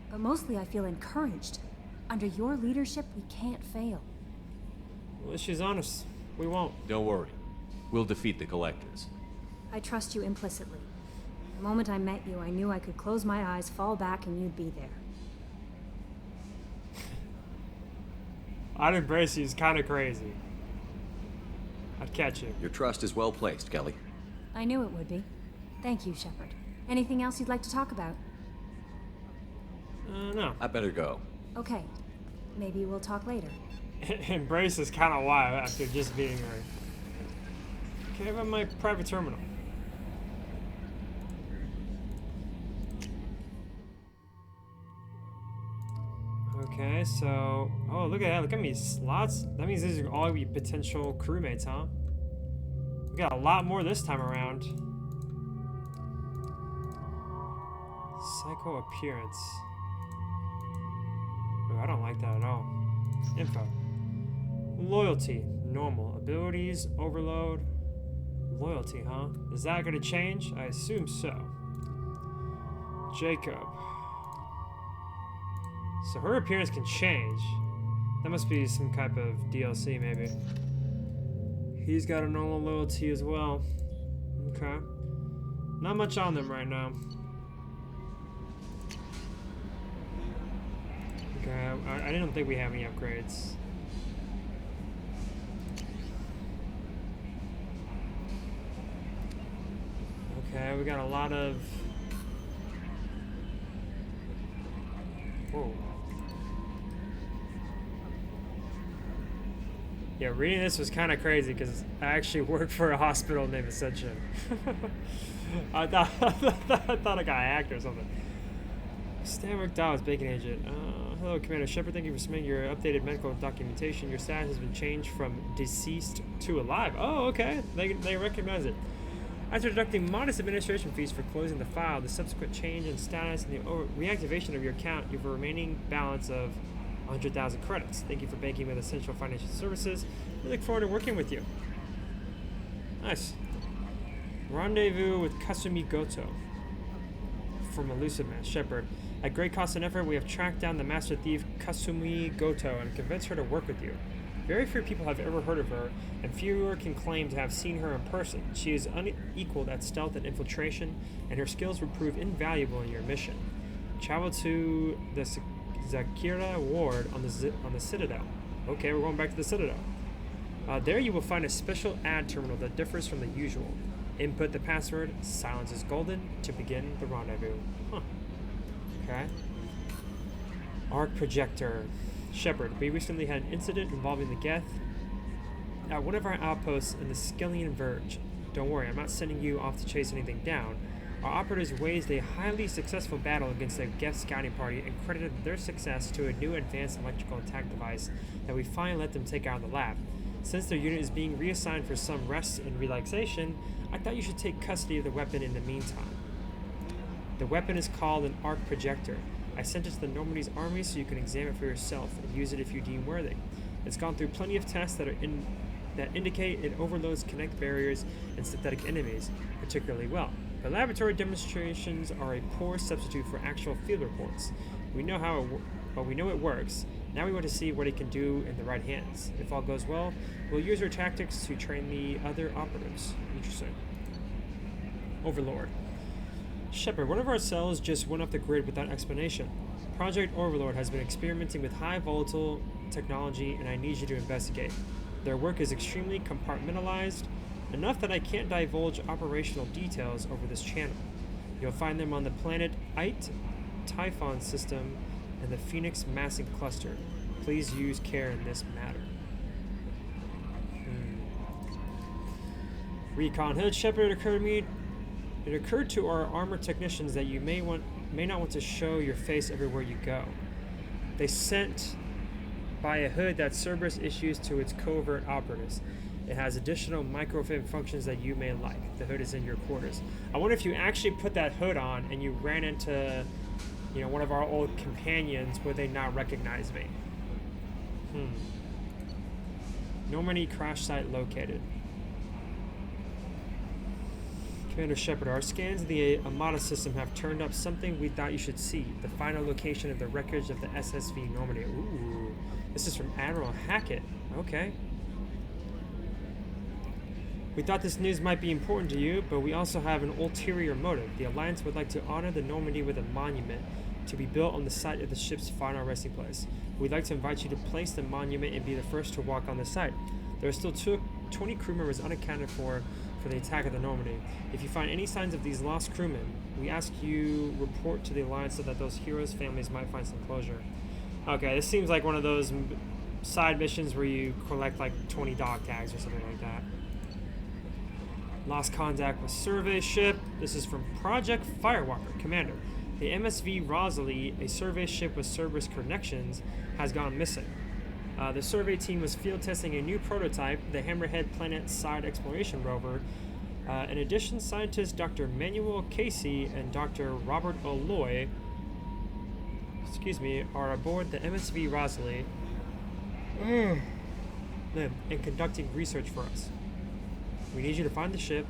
[SPEAKER 14] But mostly I feel encouraged. Under your leadership, we can't fail.
[SPEAKER 1] Well, she's honest. We won't.
[SPEAKER 7] Don't worry. We'll defeat the Collectors.
[SPEAKER 14] I trust you implicitly. The moment I met you, I knew I could close my eyes, fall back, and you'd be there.
[SPEAKER 1] I'd embrace you. It's kind of crazy. I'd catch you.
[SPEAKER 7] Your trust is well placed, Kelly.
[SPEAKER 14] I knew it would be. Thank you, Shepard. Anything else you'd like to talk about?
[SPEAKER 1] No.
[SPEAKER 7] I better go.
[SPEAKER 14] Okay. Maybe we'll talk later.
[SPEAKER 1] Embrace is kind of wild after just being her. Okay, about my private terminal. Okay, so... Oh, look at that. Look at me slots. That means these are all be potential crewmates, huh? We got a lot more this time around. Psycho appearance. Oh, I don't like that at all. Info. Loyalty. Normal. Abilities. Overload. Loyalty, huh? Is that gonna change? I assume so. Jacob. So her appearance can change. That must be some type of DLC, maybe. He's got a normal loyalty as well. Okay. Not much on them right now. Okay, I didn't think we have any upgrades. Okay, we got a lot of... Whoa. Yeah, reading this was kind of crazy because I actually work for a hospital named Ascension. I thought I got hacked or something. Stan McDowell's Bacon Agent. Hello, Commander Shepard. Thank you for submitting your updated medical documentation. Your status has been changed from deceased to alive. Oh, okay. They recognize it. After deducting modest administration fees for closing the file, the subsequent change in status, and the reactivation of your account, you have a remaining balance of 100,000 credits. Thank you for banking with Essential Financial Services. We look forward to working with you. Nice. Rendezvous with Kasumi Goto. From Elusive Man, Shepard. At great cost and effort, we have tracked down the master thief Kasumi Goto and convinced her to work with you. Very few people have ever heard of her, and fewer can claim to have seen her in person. She is unequaled at stealth and infiltration, and her skills will prove invaluable in your mission. Travel to the Zakira Ward on the Citadel. Okay, we're going back to the Citadel. There you will find a special ad terminal that differs from the usual. Input the password, silence is golden, to begin the rendezvous. Huh. Okay. Arc projector. Shepard, we recently had an incident involving the Geth at one of our outposts in the Skillian Verge. Don't worry, I'm not sending you off to chase anything down. Our operatives waged a highly successful battle against the Geth scouting party and credited their success to a new advanced electrical attack device that we finally let them take out of the lab. Since their unit is being reassigned for some rest and relaxation, I thought you should take custody of the weapon in the meantime. The weapon is called an arc projector. I sent it to the Normandy's army so you can examine it for yourself and use it if you deem worthy. It's gone through plenty of tests that indicate it overloads connect barriers and synthetic enemies particularly well. The laboratory demonstrations are a poor substitute for actual field reports. We know it works. Now we want to see what it can do in the right hands. If all goes well, we'll use our tactics to train the other operatives. Interesting. Overlord. Shepard, one of our cells just went off the grid without explanation. Project Overlord has been experimenting with high volatile technology, and I need you to investigate. Their work is extremely compartmentalized, enough that I can't divulge operational details over this channel. You'll find them on the planet Ite, Typhon system, and the Phoenix Massing Cluster. Please use care in this matter. Recon Hood. Shepard, it occurred to our armored technicians that you may not want to show your face everywhere you go. They sent by a hood that Cerberus issues to its covert operatives. It has additional microfilm functions that you may like. The hood is in your quarters. I wonder if you actually put that hood on and you ran into, one of our old companions, would they not recognize me? Normandy crash site located. Commander Shepard, our scans of the Amada system have turned up something we thought you should see. The final location of the wreckage of the SSV Normandy. Ooh, this is from Admiral Hackett. Okay. We thought this news might be important to you, but we also have an ulterior motive. The Alliance would like to honor the Normandy with a monument to be built on the site of the ship's final resting place. We'd like to invite you to place the monument and be the first to walk on the site. There are still 20 crew members unaccounted for the attack of the Normandy. If you find any signs of these lost crewmen, we ask you report to the Alliance so that those heroes' families might find some closure. Okay, this seems like one of those side missions where you collect like 20 dog tags or something like that. Lost contact with survey ship. This is from Project Firewalker. Commander, the MSV Rosalie, a survey ship with Cerberus connections, has gone missing. The survey team was field testing a new prototype, the Hammerhead Planet Side Exploration Rover. In addition, scientists Dr. Manuel Casey and Dr. Robert Aloy, are aboard the MSV Rosalie and conducting research for us. We need you to find the ship,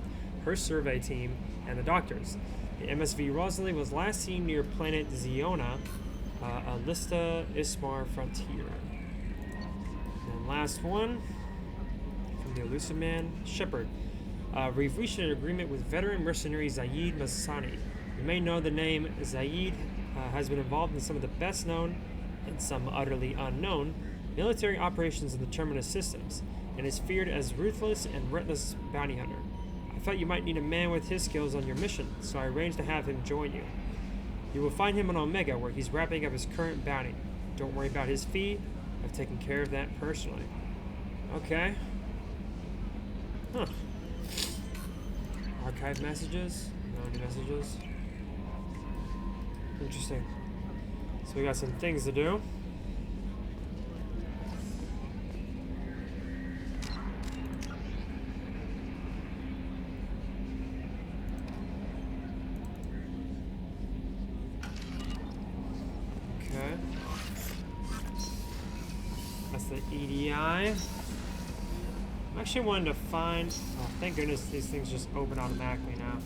[SPEAKER 1] her survey team, and the doctors. The MSV Rosalie was last seen near planet Ziona, Alista Ismar Frontier. And last one, from the Elusive Man, Shepard. We've reached an agreement with veteran mercenary Zaid Massani. You may know the name. Zaid has been involved in some of the best known, and some utterly unknown, military operations in the Terminus systems, and is feared as ruthless and relentless bounty hunter. I felt you might need a man with his skills on your mission, so I arranged to have him join you. You will find him on Omega, where he's wrapping up his current bounty. Don't worry about his fee. I've taken care of that personally. Okay. Huh. Archive messages? No new messages. Interesting. So we got some things to do. Okay. That's the EDI. I'm actually wanting to find... Oh, thank goodness these things just open automatically now.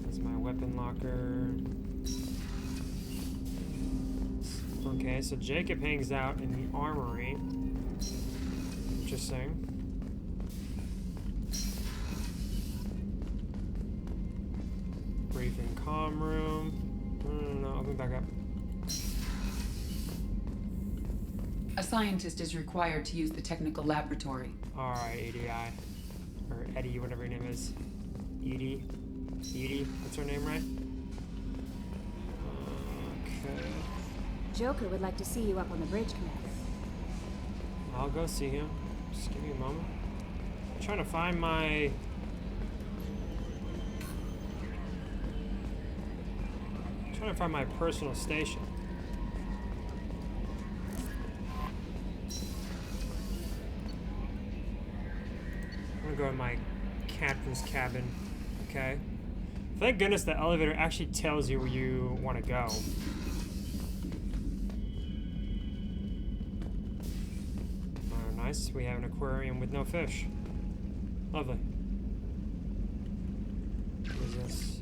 [SPEAKER 1] That's my weapon locker. Okay, so Jacob hangs out in the armory. Interesting. Briefing comm room. No, open back up.
[SPEAKER 12] A scientist is required to use the technical laboratory.
[SPEAKER 1] Alright, EDI. Or Eddie, whatever your name is. Edie? Edie? That's her name, right? Okay.
[SPEAKER 14] Joker would like to see you up on the bridge, Commander.
[SPEAKER 1] I'll go see him. Just give me a moment. I'm trying to find my... personal station. I'm gonna go in my captain's cabin. Okay. Thank goodness the elevator actually tells you where you want to go. Oh, nice. We have an aquarium with no fish. Lovely. What is this?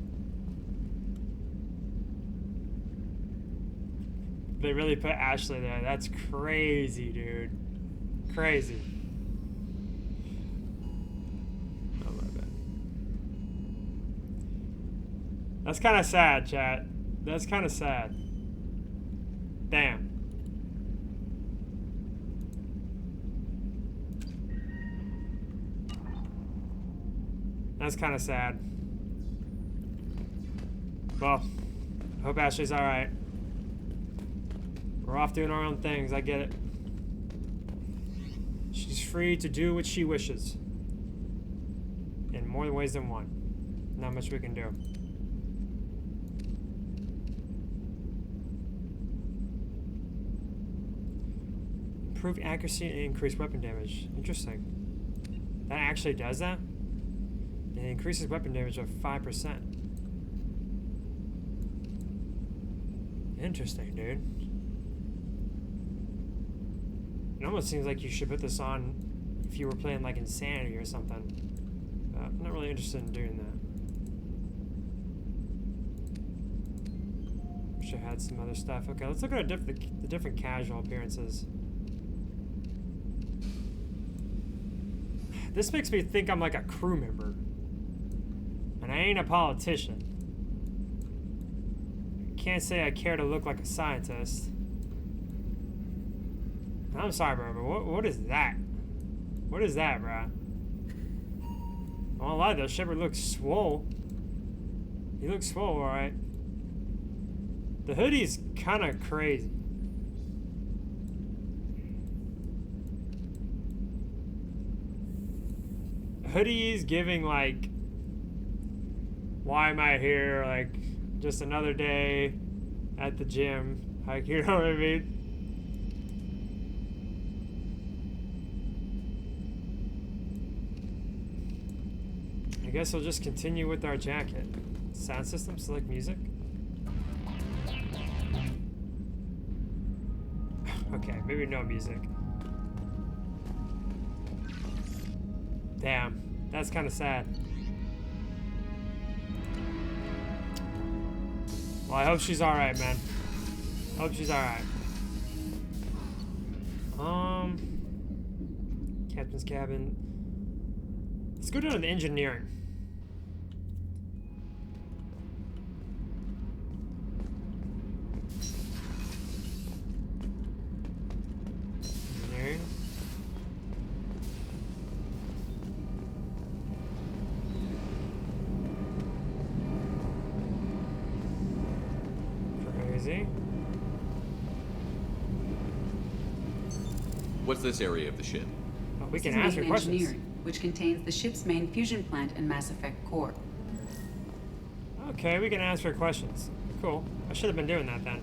[SPEAKER 1] They really put Ashley there. That's crazy, dude. Crazy. Oh, my bad. That's kind of sad, chat. That's kind of sad. Damn. That's kind of sad. Well, I hope Ashley's alright. We're off doing our own things, I get it. She's free to do what she wishes. In more ways than one. Not much we can do. Improve accuracy and increase weapon damage. Interesting. That actually does that? It increases weapon damage of 5%. Interesting, dude. It almost seems like you should put this on if you were playing like Insanity or something. I'm not really interested in doing that. Wish I had some other stuff. Okay, let's look at the different casual appearances. This makes me think I'm like a crew member. And I ain't a politician. Can't say I care to look like a scientist. I'm sorry, bro, but what is that? What is that, bro? I won't lie though, Shepard looks swole. He looks swole, alright. The hoodie's kind of crazy. Hoodie's giving like, why am I here? Like, just another day at the gym. Like, you know what I mean? I guess we'll just continue with our jacket. Sound system, select music. Okay, maybe no music. Damn, that's kind of sad. Well, I hope she's alright, man. I hope she's alright. Captain's cabin. Let's go down to the engineering. Engineering. Crazy.
[SPEAKER 7] What's this area of the ship?
[SPEAKER 1] Oh, we can ask her questions.
[SPEAKER 12] which contains the ship's main fusion plant and Mass Effect core.
[SPEAKER 1] Okay, we can answer questions. Cool. I should have been doing that then.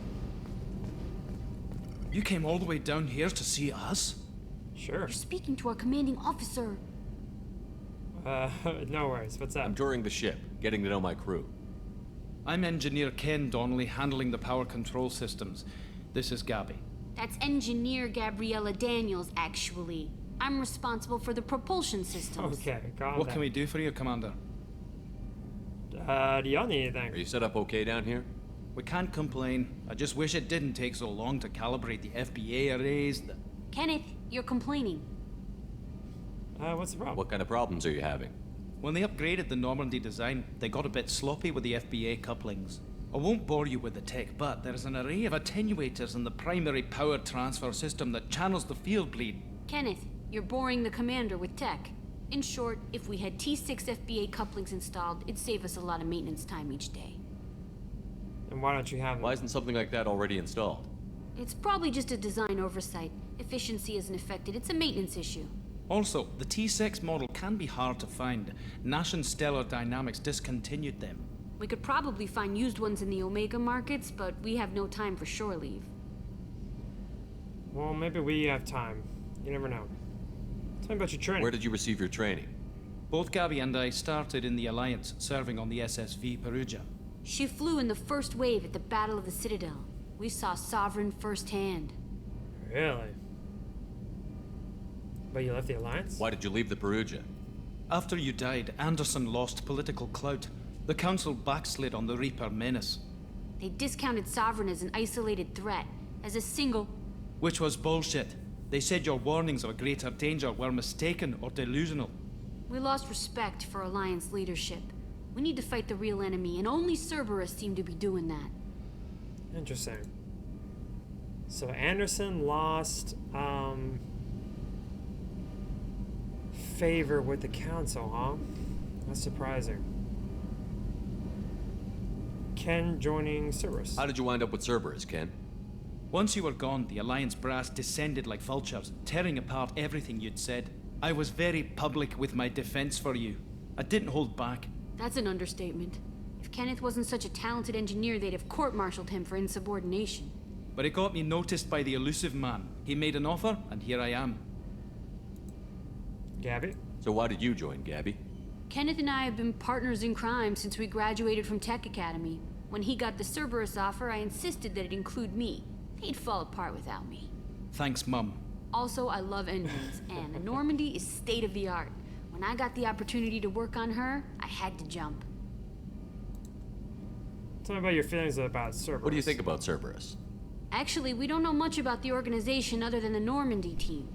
[SPEAKER 9] You came all the way down here to see us?
[SPEAKER 1] Sure.
[SPEAKER 8] You're speaking to our commanding officer.
[SPEAKER 1] No worries. What's up?
[SPEAKER 7] I'm touring the ship, getting to know my crew.
[SPEAKER 9] I'm Engineer Ken Donnelly, handling the power control systems. This is Gabby.
[SPEAKER 8] That's Engineer Gabriella Daniels, actually. I'm responsible for the propulsion systems.
[SPEAKER 1] Okay, calm
[SPEAKER 9] What
[SPEAKER 1] down.
[SPEAKER 9] can we do for you, Commander?
[SPEAKER 1] Do y'all need anything?
[SPEAKER 7] Are you set up okay down here?
[SPEAKER 9] We can't complain. I just wish it didn't take so long to calibrate the FBA arrays.
[SPEAKER 8] Kenneth, you're complaining.
[SPEAKER 1] What's the problem?
[SPEAKER 7] What kind of problems are you having?
[SPEAKER 9] When they upgraded the Normandy design, they got a bit sloppy with the FBA couplings. I won't bore you with the tech, but there's an array of attenuators in the primary power transfer system that channels the field bleed.
[SPEAKER 8] Kenneth, you're boring the commander with tech. In short, if we had T6 FBA couplings installed, it'd save us a lot of maintenance time each day.
[SPEAKER 1] And why don't you have them?
[SPEAKER 7] Why isn't something like that already installed?
[SPEAKER 8] It's probably just a design oversight. Efficiency isn't affected, it's a maintenance issue.
[SPEAKER 9] Also, the T6 model can be hard to find. Nash and Stellar Dynamics discontinued them.
[SPEAKER 8] We could probably find used ones in the Omega markets, but we have no time for shore leave.
[SPEAKER 1] Well, maybe we have time. You never know. Tell me about your training.
[SPEAKER 7] Where did you receive your training?
[SPEAKER 9] Both Gabby and I started in the Alliance, serving on the SSV Perugia.
[SPEAKER 8] She flew in the first wave at the Battle of the Citadel. We saw Sovereign firsthand.
[SPEAKER 1] Really? But you left the Alliance?
[SPEAKER 7] Why did you leave the Perugia?
[SPEAKER 9] After you died, Anderson lost political clout. The Council backslid on the Reaper menace.
[SPEAKER 8] They discounted Sovereign as an isolated threat, as a single...
[SPEAKER 9] Which was bullshit. They said your warnings of a greater danger were mistaken or delusional.
[SPEAKER 8] We lost respect for Alliance leadership. We need to fight the real enemy, and only Cerberus seemed to be doing that.
[SPEAKER 1] Interesting. So Anderson lost, favor with the Council, huh? That's surprising. Ken joining Cerberus.
[SPEAKER 7] How did you wind up with Cerberus, Ken?
[SPEAKER 9] Once you were gone, the Alliance brass descended like vultures, tearing apart everything you'd said. I was very public with my defense for you. I didn't hold back.
[SPEAKER 8] That's an understatement. If Kenneth wasn't such a talented engineer, they'd have court-martialed him for insubordination.
[SPEAKER 9] But it got me noticed by the elusive man. He made an offer, and here I am.
[SPEAKER 1] Gabby?
[SPEAKER 7] So why did you join, Gabby?
[SPEAKER 8] Kenneth and I have been partners in crime since we graduated from Tech Academy. When he got the Cerberus offer, I insisted that it include me. He'd fall apart without me.
[SPEAKER 9] Thanks, Mum.
[SPEAKER 8] Also, I love engines, and the Normandy is state-of-the-art. When I got the opportunity to work on her, I had to jump.
[SPEAKER 1] Tell me about your feelings about Cerberus.
[SPEAKER 7] What do you think about Cerberus?
[SPEAKER 8] Actually, we don't know much about the organization other than the Normandy team.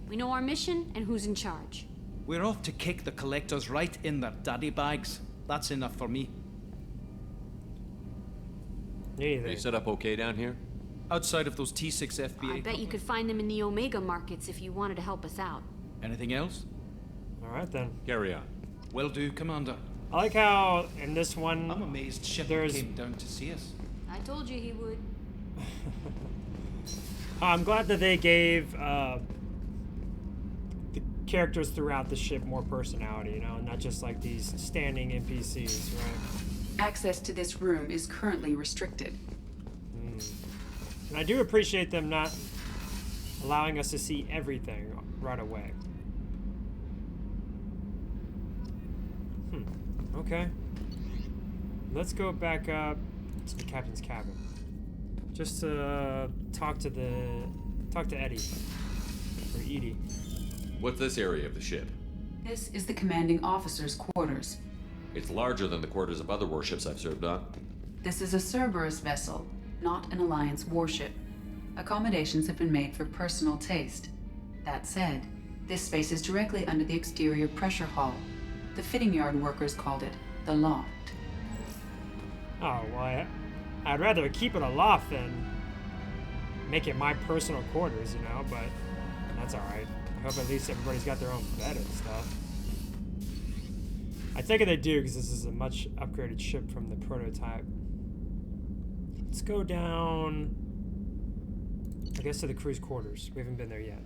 [SPEAKER 8] We know our mission and who's in charge.
[SPEAKER 9] We're off to kick the Collectors right in their daddy bags. That's enough for me.
[SPEAKER 7] Are you set up okay down here?
[SPEAKER 9] Outside of those T6 FBA.
[SPEAKER 8] I bet you could find them in the Omega markets if you wanted to help us out.
[SPEAKER 9] Anything else?
[SPEAKER 1] Alright then.
[SPEAKER 7] Carry on.
[SPEAKER 9] Will do, Commander.
[SPEAKER 1] I like how in this one
[SPEAKER 9] I'm amazed Shepard came down to see us.
[SPEAKER 8] I told you he would.
[SPEAKER 1] I'm glad that they gave the characters throughout the ship more personality, you know, not just like these standing NPCs, right?
[SPEAKER 12] Access to this room is currently restricted.
[SPEAKER 1] And I do appreciate them not allowing us to see everything right away. Okay. Let's go back up to the captain's cabin. Just to talk to Eddie. Or Edie.
[SPEAKER 7] What's this area of the ship?
[SPEAKER 12] This is the commanding officer's quarters.
[SPEAKER 7] It's larger than the quarters of other warships I've served on.
[SPEAKER 12] This is a Cerberus vessel, not an Alliance warship. Accommodations have been made for personal taste. That said, this space is directly under the exterior pressure hull. The fitting yard workers called it the loft.
[SPEAKER 1] Oh, well, I'd rather keep it aloft than make it my personal quarters, you know, but that's alright. I hope at least everybody's got their own bed and stuff. I take it they do, because this is a much upgraded ship from the prototype. Let's go down, I guess, to the crew's quarters. We haven't been there yet.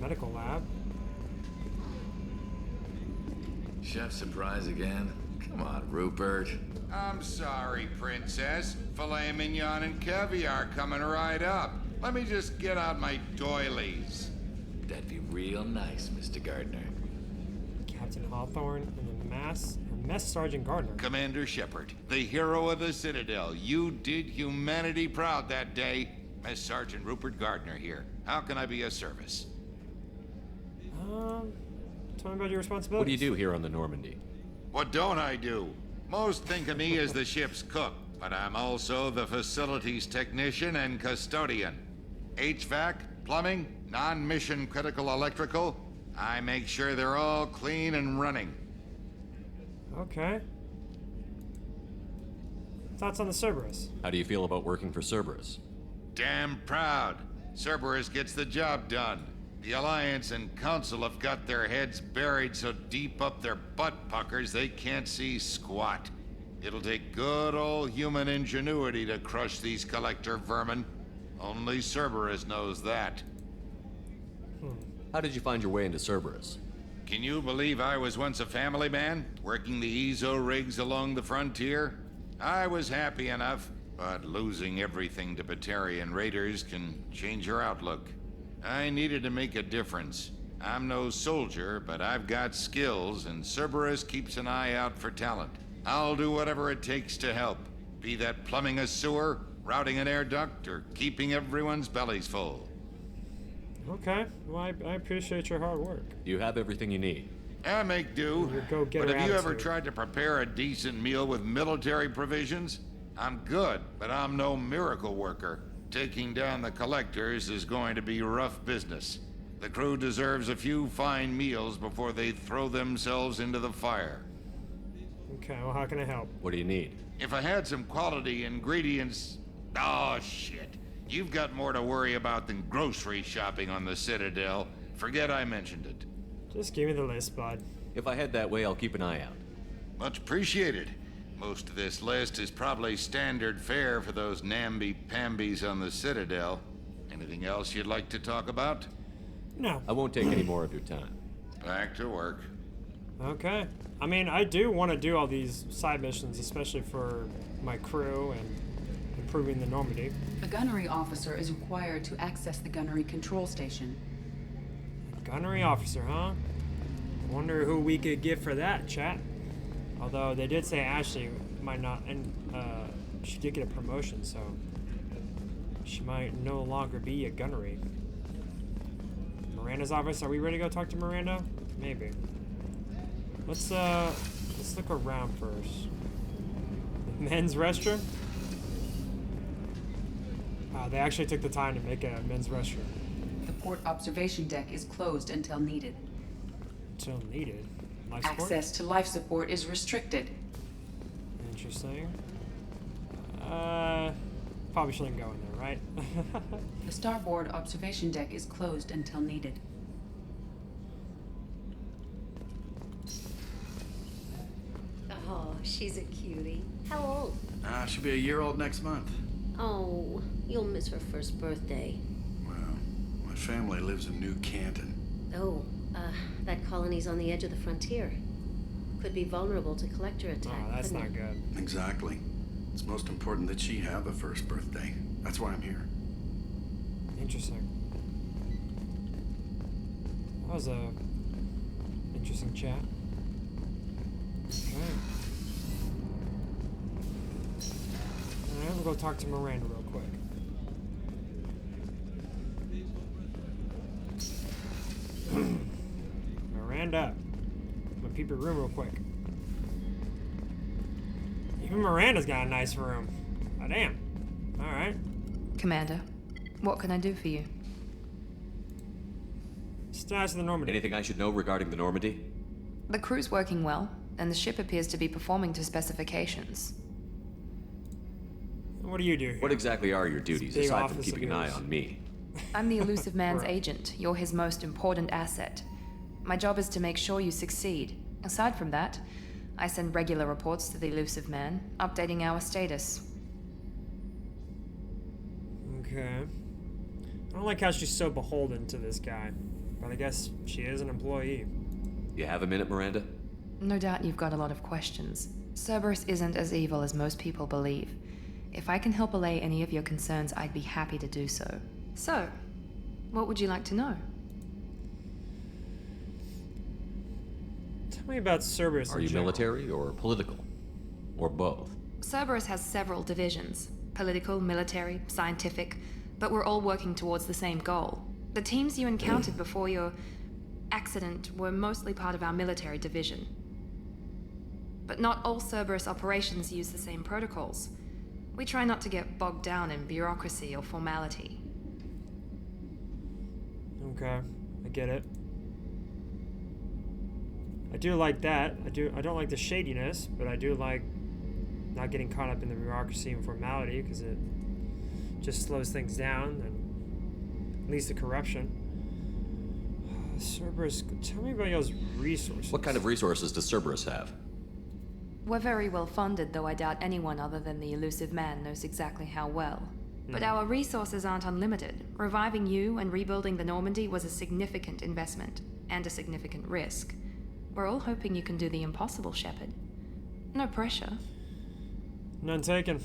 [SPEAKER 1] Medical lab.
[SPEAKER 15] Chef surprise again? Come on, Rupert.
[SPEAKER 16] I'm sorry, Princess. Filet mignon and caviar coming right up. Let me just get out my doilies.
[SPEAKER 15] That'd be real nice, Mr. Gardner.
[SPEAKER 1] Captain Hawthorne and Mess Sergeant Gardner.
[SPEAKER 16] Commander Shepard, the hero of the Citadel. You did humanity proud that day. Mess Sergeant Rupert Gardner here. How can I be of service?
[SPEAKER 1] Tell me about your responsibilities.
[SPEAKER 7] What do you do here on the Normandy?
[SPEAKER 16] What don't I do? Most think of me as the ship's cook, but I'm also the facilities technician and custodian. HVAC, plumbing, non-mission critical electrical. I make sure they're all clean and running.
[SPEAKER 1] Okay. Thoughts on the Cerberus?
[SPEAKER 7] How do you feel about working for Cerberus?
[SPEAKER 16] Damn proud. Cerberus gets the job done. The Alliance and Council have got their heads buried so deep up their butt puckers they can't see squat. It'll take good old human ingenuity to crush these collector vermin. Only Cerberus knows that.
[SPEAKER 7] How did you find your way into Cerberus?
[SPEAKER 16] Can you believe I was once a family man, working the EZO rigs along the frontier? I was happy enough, but losing everything to Batarian raiders can change your outlook. I needed to make a difference. I'm no soldier, but I've got skills, and Cerberus keeps an eye out for talent. I'll do whatever it takes to help, be that plumbing a sewer, routing an air duct, or keeping everyone's bellies full.
[SPEAKER 1] Okay, well, I appreciate your hard work.
[SPEAKER 7] You have everything you need.
[SPEAKER 16] I make do. But have you ever tried to prepare a decent meal with military provisions? I'm good, but I'm no miracle worker. Taking down the collectors is going to be rough business. The crew deserves a few fine meals before they throw themselves into the fire.
[SPEAKER 1] Okay, well, how can I help?
[SPEAKER 7] What do you need?
[SPEAKER 16] If I had some quality ingredients... Oh, shit. You've got more to worry about than grocery shopping on the Citadel. Forget I mentioned it.
[SPEAKER 1] Just give me the list, bud.
[SPEAKER 7] If I head that way, I'll keep an eye out.
[SPEAKER 16] Much appreciated. Most of this list is probably standard fare for those namby-pambies on the Citadel. Anything else you'd like to talk about?
[SPEAKER 1] No.
[SPEAKER 7] I won't take any more of your time.
[SPEAKER 16] Back to work.
[SPEAKER 1] Okay. I mean, I do want to do all these side missions, especially for my crew and improving the Normandy.
[SPEAKER 12] A gunnery officer is required to access the gunnery control station.
[SPEAKER 1] Gunnery officer, huh? Wonder who we could get for that, chat. Although they did say Ashley might not, and she did get a promotion, so she might no longer be a gunnery. Miranda's office. Are we ready to go talk to Miranda? Maybe. Let's look around first. The men's restroom. They actually took the time to make a men's restroom.
[SPEAKER 12] The port observation deck is closed until needed.
[SPEAKER 1] Until needed? Life support?
[SPEAKER 12] Access to life support is restricted.
[SPEAKER 1] Interesting. Probably shouldn't go in there, right?
[SPEAKER 12] The starboard observation deck is closed until needed.
[SPEAKER 17] Oh, she's a cutie. How old?
[SPEAKER 18] She'll be a year old next month.
[SPEAKER 17] Oh, you'll miss her first birthday.
[SPEAKER 18] Well, my family lives in New Canton.
[SPEAKER 17] Oh, that colony's on the edge of the frontier. Could be vulnerable to collector attack.
[SPEAKER 1] Oh, that's not good.
[SPEAKER 18] Exactly. It's most important that she have a first birthday. That's why I'm here.
[SPEAKER 1] Interesting. That was a interesting chat. Okay. Alright, we'll go talk to Miranda real quick. Miranda. I'm gonna peep your room real quick. Even Miranda's got a nice room. Oh, damn. Alright.
[SPEAKER 3] Commander, what can I do for you?
[SPEAKER 1] Status of the Normandy.
[SPEAKER 7] Anything I should know regarding the Normandy?
[SPEAKER 3] The crew's working well, and the ship appears to be performing to specifications.
[SPEAKER 1] What do you do here?
[SPEAKER 7] What exactly are your duties,
[SPEAKER 1] big
[SPEAKER 7] aside from
[SPEAKER 1] office
[SPEAKER 7] keeping
[SPEAKER 1] of
[SPEAKER 7] an eye
[SPEAKER 1] yours.
[SPEAKER 7] on me?
[SPEAKER 3] I'm the elusive man's
[SPEAKER 1] Right.
[SPEAKER 3] agent. You're his most important asset. My job is to make sure you succeed. Aside from that, I send regular reports to the elusive man, updating our status.
[SPEAKER 1] Okay. I don't like how she's so beholden to this guy. But I guess she is an employee.
[SPEAKER 7] You have a minute, Miranda?
[SPEAKER 3] No doubt you've got a lot of questions. Cerberus isn't as evil as most people believe. If I can help allay any of your concerns, I'd be happy to do so. So, what would you like to know?
[SPEAKER 1] Tell me about Cerberus.
[SPEAKER 7] Are you military or political? Or both?
[SPEAKER 3] Cerberus has several divisions. Political, military, scientific, but we're all working towards the same goal. The teams you encountered before your accident were mostly part of our military division. But not all Cerberus operations use the same protocols. We try not to get bogged down in bureaucracy or formality.
[SPEAKER 1] Okay, I get it. I do like that. I don't like the shadiness, but I do like not getting caught up in the bureaucracy and formality, because it just slows things down and leads to corruption. Cerberus, tell me about y'all's resources.
[SPEAKER 7] What kind of resources does Cerberus have?
[SPEAKER 3] We're very well funded, though I doubt anyone other than the elusive man knows exactly how well. But our resources aren't unlimited. Reviving you and rebuilding the Normandy was a significant investment, and a significant risk. We're all hoping you can do the impossible, Shepard. No pressure.
[SPEAKER 1] None taken.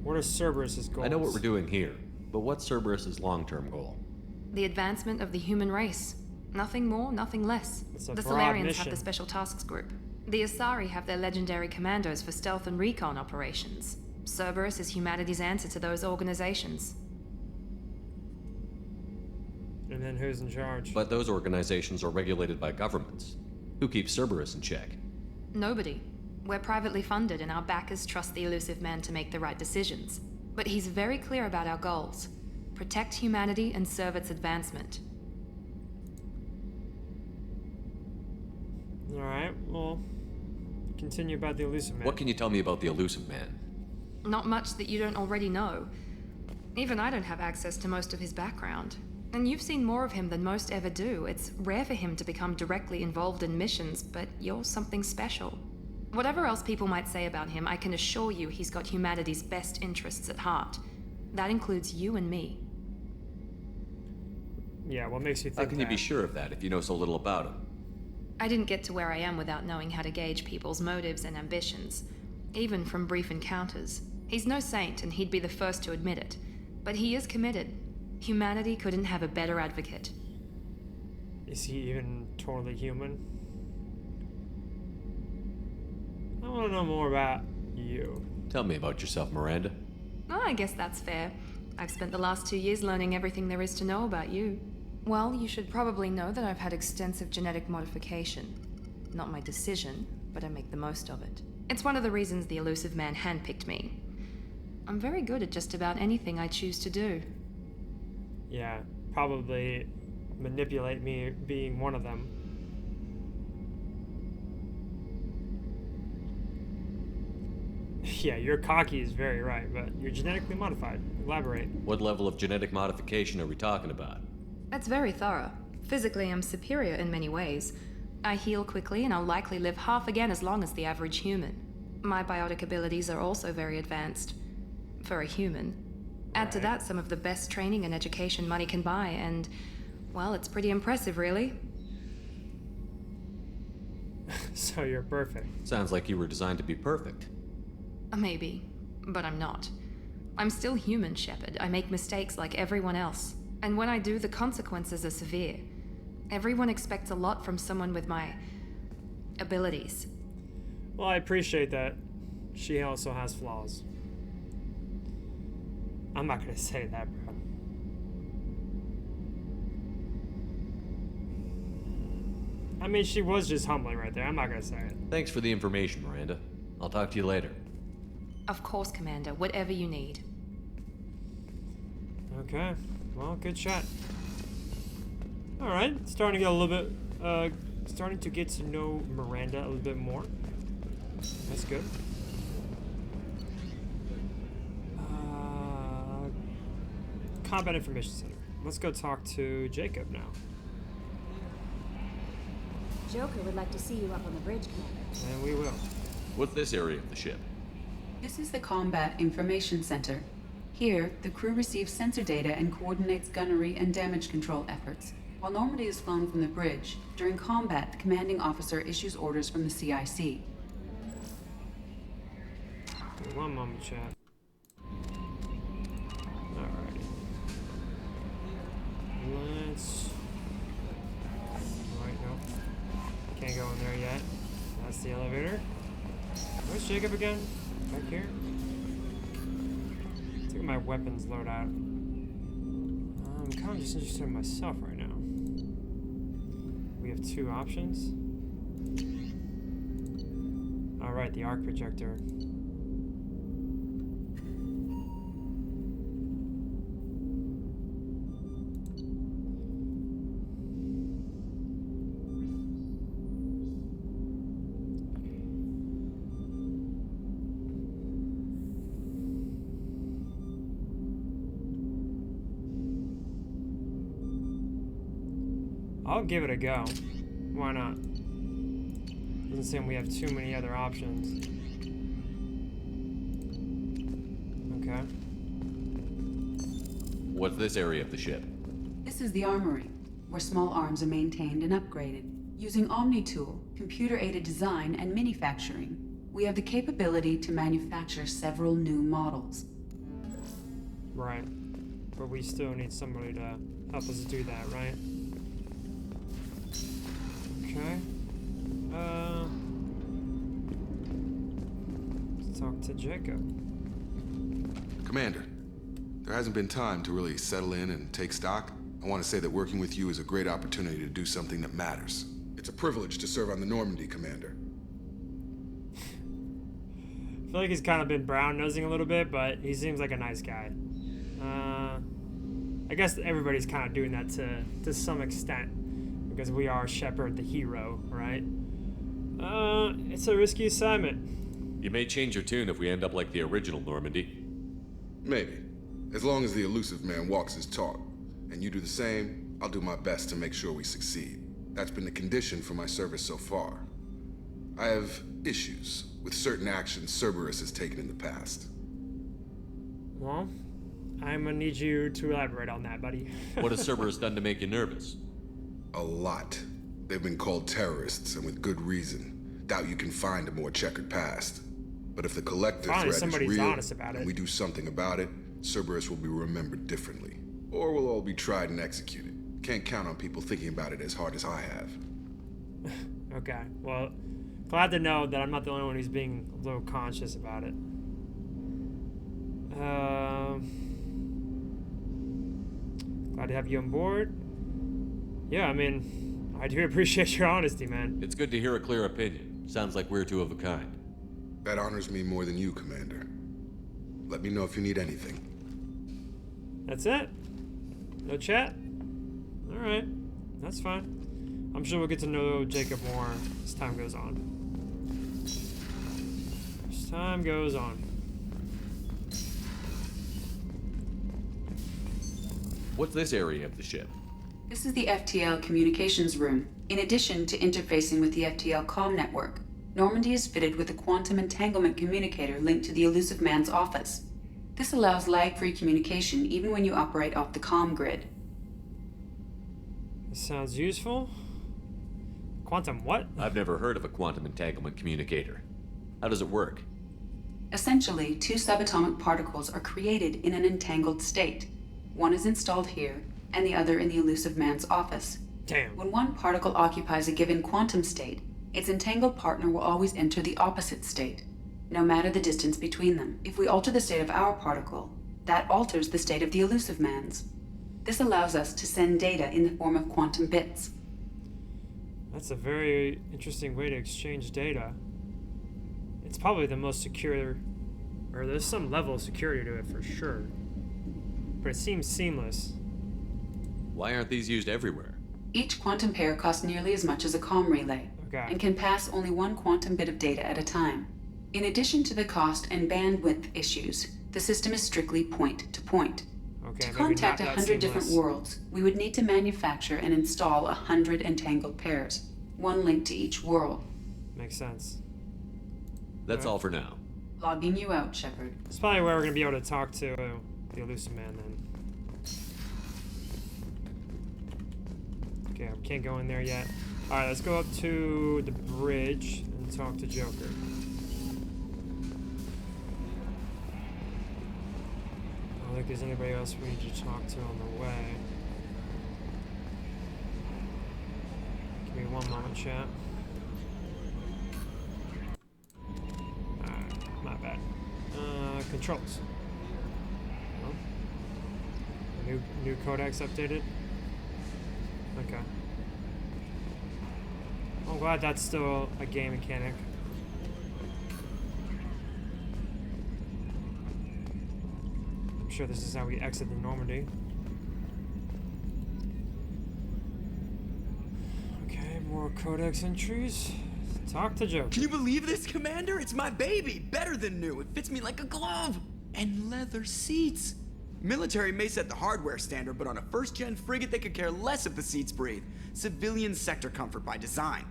[SPEAKER 1] What are Cerberus's goals?
[SPEAKER 7] I know what we're doing here, but what's Cerberus's long-term goal?
[SPEAKER 3] The advancement of the human race. Nothing more, nothing less. The Solarians have the Special Tasks Group. The Asari have their legendary commandos for stealth and recon operations. Cerberus is humanity's answer to those organizations.
[SPEAKER 1] And then who's in charge?
[SPEAKER 7] But those organizations are regulated by governments. Who keeps Cerberus in check?
[SPEAKER 3] Nobody. We're privately funded, and our backers trust the elusive man to make the right decisions. But he's very clear about our goals. Protect humanity and serve its advancement.
[SPEAKER 1] Alright, well, continue about the elusive man.
[SPEAKER 7] What can you tell me about the elusive man?
[SPEAKER 3] Not much that you don't already know. Even I don't have access to most of his background. And you've seen more of him than most ever do. It's rare for him to become directly involved in missions, but you're something special. Whatever else people might say about him, I can assure you he's got humanity's best interests at heart. That includes you and me.
[SPEAKER 1] Yeah, what makes you think
[SPEAKER 7] How can you be sure of that if you know so little about him?
[SPEAKER 3] I didn't get to where I am without knowing how to gauge people's motives and ambitions, even from brief encounters. He's no saint, and he'd be the first to admit it. But he is committed. Humanity couldn't have a better advocate.
[SPEAKER 1] Is he even totally human? I want to know more about you.
[SPEAKER 7] Tell me about yourself, Miranda.
[SPEAKER 3] Oh, I guess that's fair. I've spent the last 2 years learning everything there is to know about you. Well, you should probably know that I've had extensive genetic modification. Not my decision, but I make the most of it. It's one of the reasons the elusive man handpicked me. I'm very good at just about anything I choose to do.
[SPEAKER 1] Yeah, probably manipulate me being one of them. Yeah, your cocky is very right, but you're genetically modified. Elaborate.
[SPEAKER 7] What level of genetic modification are we talking about?
[SPEAKER 3] That's very thorough. Physically, I'm superior in many ways. I heal quickly, and I'll likely live half again as long as the average human. My biotic abilities are also very advanced. For a human. Add to that some of the best training and education money can buy, and, well, it's pretty impressive, really.
[SPEAKER 1] So you're perfect.
[SPEAKER 7] Sounds like you were designed to be perfect.
[SPEAKER 3] Maybe, but I'm not. I'm still human, Shepard. I make mistakes like everyone else. And when I do, the consequences are severe. Everyone expects a lot from someone with my abilities.
[SPEAKER 1] Well, I appreciate that. She also has flaws. I'm not gonna say that, bro. I mean, she was just humbling right there. I'm not gonna say it.
[SPEAKER 7] Thanks for the information, Miranda. I'll talk to you later.
[SPEAKER 3] Of course, Commander. Whatever you need.
[SPEAKER 1] Okay. Well, good shot. Alright. Starting to get a little bit, starting to get to know Miranda a little bit more. That's good. Combat Information Center. Let's go talk to Jacob now.
[SPEAKER 14] Joker would like to see you up on the bridge, Commander.
[SPEAKER 1] And we will.
[SPEAKER 7] What's this area of the ship?
[SPEAKER 12] This is the Combat Information Center. Here, the crew receives sensor data and coordinates gunnery and damage control efforts. While Normandy is flown from the bridge, during combat, the commanding officer issues orders from the CIC.
[SPEAKER 1] One moment, chat. Alrighty. Let's... Right, no. Can't go in there yet. That's the elevator. Where's Jacob again? Back here? Let's look at my weapons loadout. I'm kind of just interested in myself right now. We have two options. Alright, the arc projector. I'll give it a go. Why not? Doesn't seem we have too many other options. Okay.
[SPEAKER 7] What's this area of the ship?
[SPEAKER 12] This is the armory, where small arms are maintained and upgraded. Using Omni-Tool, computer-aided design, and manufacturing, we have the capability to manufacture several new models.
[SPEAKER 1] Right. But we still need somebody to help us do that, right? Okay. Let's talk to Jacob.
[SPEAKER 2] Commander, there hasn't been time to really settle in and take stock. I want to say that working with you is a great opportunity to do something that matters. It's a privilege to serve on the Normandy, Commander.
[SPEAKER 1] I feel like he's kind of been brown-nosing a little bit, but he seems like a nice guy. I guess everybody's kind of doing that to some extent. Because we are Shepard the hero, right? It's a risky assignment.
[SPEAKER 7] You may change your tune if we end up like the original Normandy.
[SPEAKER 2] Maybe. As long as the elusive man walks his talk, and you do the same, I'll do my best to make sure we succeed. That's been the condition for my service so far. I have issues with certain actions Cerberus has taken in the past.
[SPEAKER 1] Well, I'm gonna need you to elaborate on that, buddy.
[SPEAKER 7] What has Cerberus done to make you nervous?
[SPEAKER 2] A lot. They've been called terrorists, and with good reason. Doubt you can find a more checkered past. But if the collective threat is real,
[SPEAKER 1] honest about it,
[SPEAKER 2] and we do something about it, Cerberus will be remembered differently. Or we'll all be tried and executed. Can't count on people thinking about it as hard as I have.
[SPEAKER 1] Okay, well, glad to know that I'm not the only one who's being a little conscious about it. Glad to have you on board. Yeah, I mean, I do appreciate your honesty, man.
[SPEAKER 7] It's good to hear a clear opinion. Sounds like we're two of a kind.
[SPEAKER 2] That honors me more than you, Commander. Let me know if you need anything.
[SPEAKER 1] That's it? No chat? Alright, that's fine. I'm sure we'll get to know Jacob more as time goes on. As time goes on.
[SPEAKER 7] What's this area of the ship?
[SPEAKER 12] This is the FTL communications room. In addition to interfacing with the FTL comm network, Normandy is fitted with a quantum entanglement communicator linked to the elusive man's office. This allows lag-free communication even when you operate off the comm grid.
[SPEAKER 1] This sounds useful. Quantum what?
[SPEAKER 7] I've never heard of a quantum entanglement communicator. How does it work?
[SPEAKER 12] Essentially, two subatomic particles are created in an entangled state. One is installed here, and the other in the elusive man's office.
[SPEAKER 1] Damn.
[SPEAKER 12] When one particle occupies a given quantum state, its entangled partner will always enter the opposite state, no matter the distance between them. If we alter the state of our particle, that alters the state of the elusive man's. This allows us to send data in the form of quantum bits.
[SPEAKER 1] That's a very interesting way to exchange data. It's probably the most secure, or there's some level of security to it for sure. But it seems seamless.
[SPEAKER 7] Why aren't these used everywhere?
[SPEAKER 12] Each quantum pair costs nearly as much as a comm relay, and can pass only one quantum bit of data at a time. In addition to the cost and bandwidth issues, the system is strictly point-to-point. To contact 100 different worlds, we would need to manufacture and install 100 entangled pairs, one linked to each world.
[SPEAKER 1] Makes sense.
[SPEAKER 7] That's all for now.
[SPEAKER 12] Logging you out, Shepard.
[SPEAKER 1] It's probably where we're going to be able to talk to the elusive man then. Okay, I can't go in there yet. Alright, let's go up to the bridge and talk to Joker. I don't think there's anybody else we need to talk to on the way. Give me one moment, chat. Alright, not bad. Controls. Oh. New codex updated? Okay. I'm glad that's still a game mechanic. I'm sure this is how we exit the Normandy. Okay, more codex entries. Talk to Joker.
[SPEAKER 11] Can you believe this, Commander? It's my baby! Better than new. It fits me like a glove! And leather seats. Military may set the hardware standard, but on a first-gen frigate, they could care less if the seats breathe. Civilian sector comfort by design.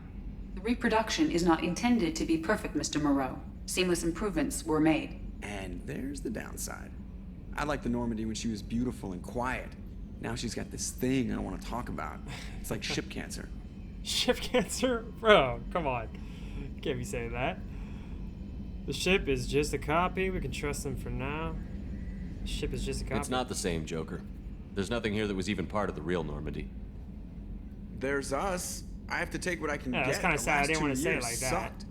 [SPEAKER 12] The reproduction is not intended to be perfect, Mr. Moreau. Seamless improvements were made.
[SPEAKER 11] And there's the downside. I liked the Normandy when she was beautiful and quiet. Now she's got this thing I don't want to talk about. It's like ship cancer.
[SPEAKER 1] Ship cancer? Bro, come on. You can't be saying that. The ship is just a copy. We can trust them for now. The ship is just a copy.
[SPEAKER 7] It's not the same, Joker. There's nothing here that was even part of the real Normandy.
[SPEAKER 11] There's us. I have to take what I can get.
[SPEAKER 1] That's kind of sad. I didn't want to say it like that.
[SPEAKER 11] Sucked.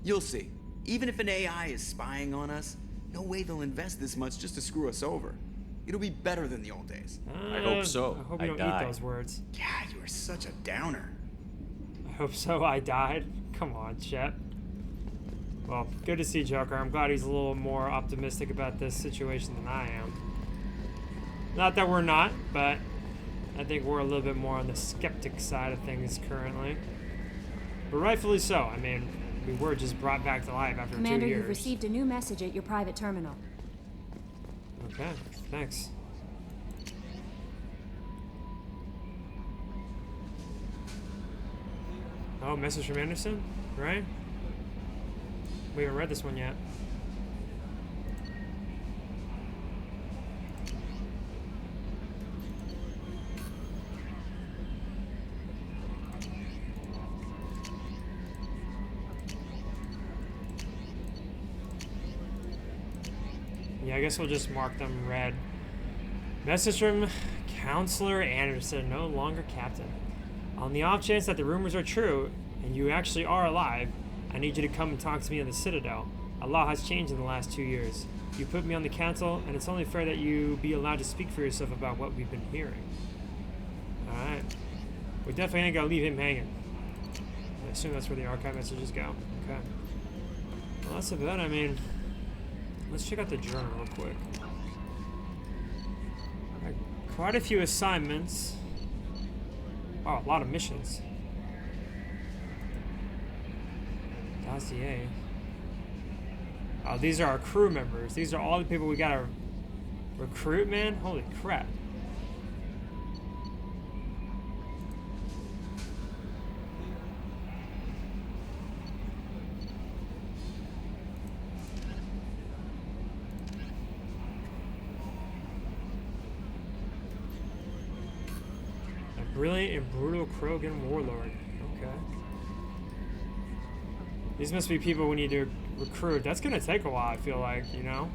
[SPEAKER 11] You'll see. Even if an AI is spying on us, no way they'll invest this much just to screw us over. It'll be better than the old days.
[SPEAKER 7] I hope so.
[SPEAKER 1] I hope you don't eat those words.
[SPEAKER 11] Yeah, you are such a downer.
[SPEAKER 1] I hope so. I died. Come on, Chet. Well, good to see Joker. I'm glad he's a little more optimistic about this situation than I am. Not that we're not, but I think we're a little bit more on the skeptic side of things currently. But rightfully so. I mean, we were just brought back to life after
[SPEAKER 14] Commander,
[SPEAKER 1] 2 years.
[SPEAKER 14] you've received a new message at your private terminal.
[SPEAKER 1] Okay, thanks. Oh, message from Anderson, right? We haven't read this one yet. Yeah, I guess we'll just mark them red. Message from Counselor Anderson, no longer captain. On the off chance that the rumors are true, and you actually are alive, I need you to come and talk to me in the Citadel. A lot has changed in the last 2 years. You put me on the council, and it's only fair that you be allowed to speak for yourself about what we've been hearing. Alright. We definitely ain't gonna leave him hanging. I assume that's where the archive messages go. Okay. Well, that's about it. I mean, let's check out the journal real quick. Alright, quite a few assignments. Oh, a lot of missions. Dossier. Oh, these are our crew members. These are all the people we gotta recruit, man. Holy crap. A brilliant and brutal Krogan warlord. Okay. These must be people we need to recruit. That's gonna take a while, I feel like, you know?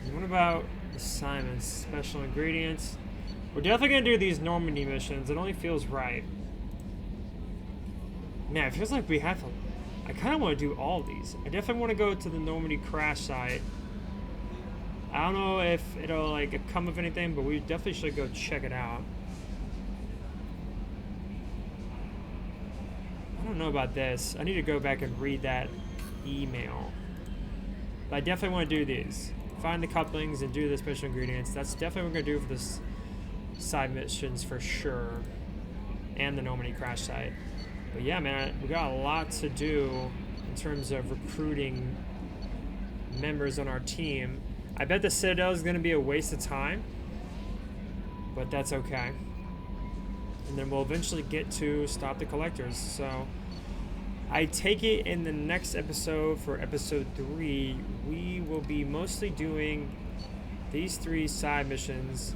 [SPEAKER 1] And what about assignments, special ingredients? We're definitely gonna do these Normandy missions. It only feels right. Man, it feels like we have to... I kind of want to do all these. I definitely want to go to the Normandy crash site. I don't know if it'll, like, come of anything, but we definitely should go check it out. I don't know about this. I need to go back and read that email. But I definitely want to do these. Find the couplings and do the special ingredients. That's definitely what we're going to do for this side missions for sure. And the Normandy crash site. But yeah, man, we got a lot to do in terms of recruiting members on our team. I bet the Citadel is going to be a waste of time. But that's okay. And then we'll eventually get to stop the collectors. So I take it in the next episode, for episode 3, we will be mostly doing these 3 side missions.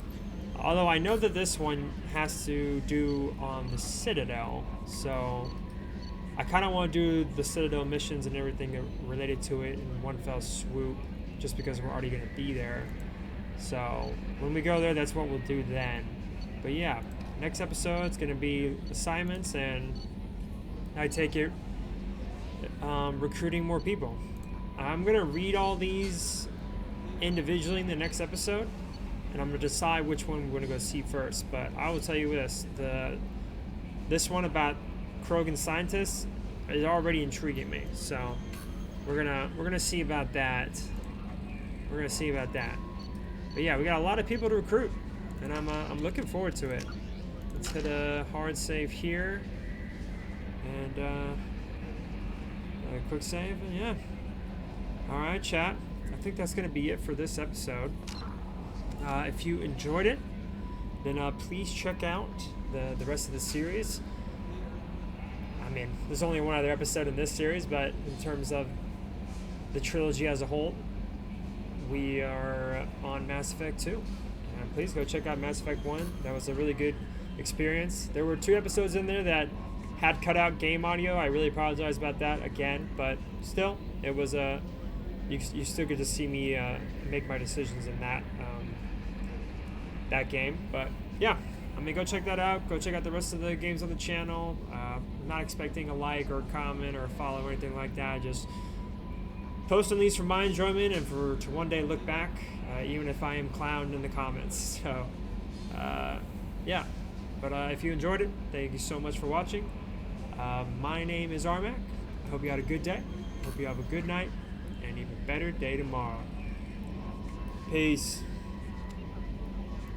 [SPEAKER 1] Although I know that this one has to do on the Citadel, so I kind of want to do the Citadel missions and everything related to it in one fell swoop, just because we're already going to be there. So when we go there, that's what we'll do then. But yeah, next episode it's going to be assignments, and I take it recruiting more people. I'm going to read all these individually in the next episode, and I'm going to decide which one we're going to go see first. But I will tell you this, this one about Krogan scientists is already intriguing me, so we're gonna see about that. We're gonna see about that. But yeah, we got a lot of people to recruit, and I'm looking forward to it. Let's hit a hard save here, and a quick save, and yeah. All right, chat. I think that's gonna be it for this episode. If you enjoyed it, then please check out the rest of the series. I mean, there's only one other episode in this series, but in terms of the trilogy as a whole, we are on Mass Effect 2. And please go check out Mass Effect 1. That was a really good experience. There were 2 episodes in there that had cut out game audio. I really apologize about that again, but still, it was you still get to see me make my decisions in that game. But yeah, I mean, go check that out. Go check out the rest of the games on the channel. I'm not expecting a like or a comment or a follow or anything like that. Just posting these for my enjoyment and to one day look back, even if I am clowned in the comments. So, yeah. But if you enjoyed it, thank you so much for watching. My name is Armac. I hope you had a good day. Hope you have a good night and even better day tomorrow. Peace.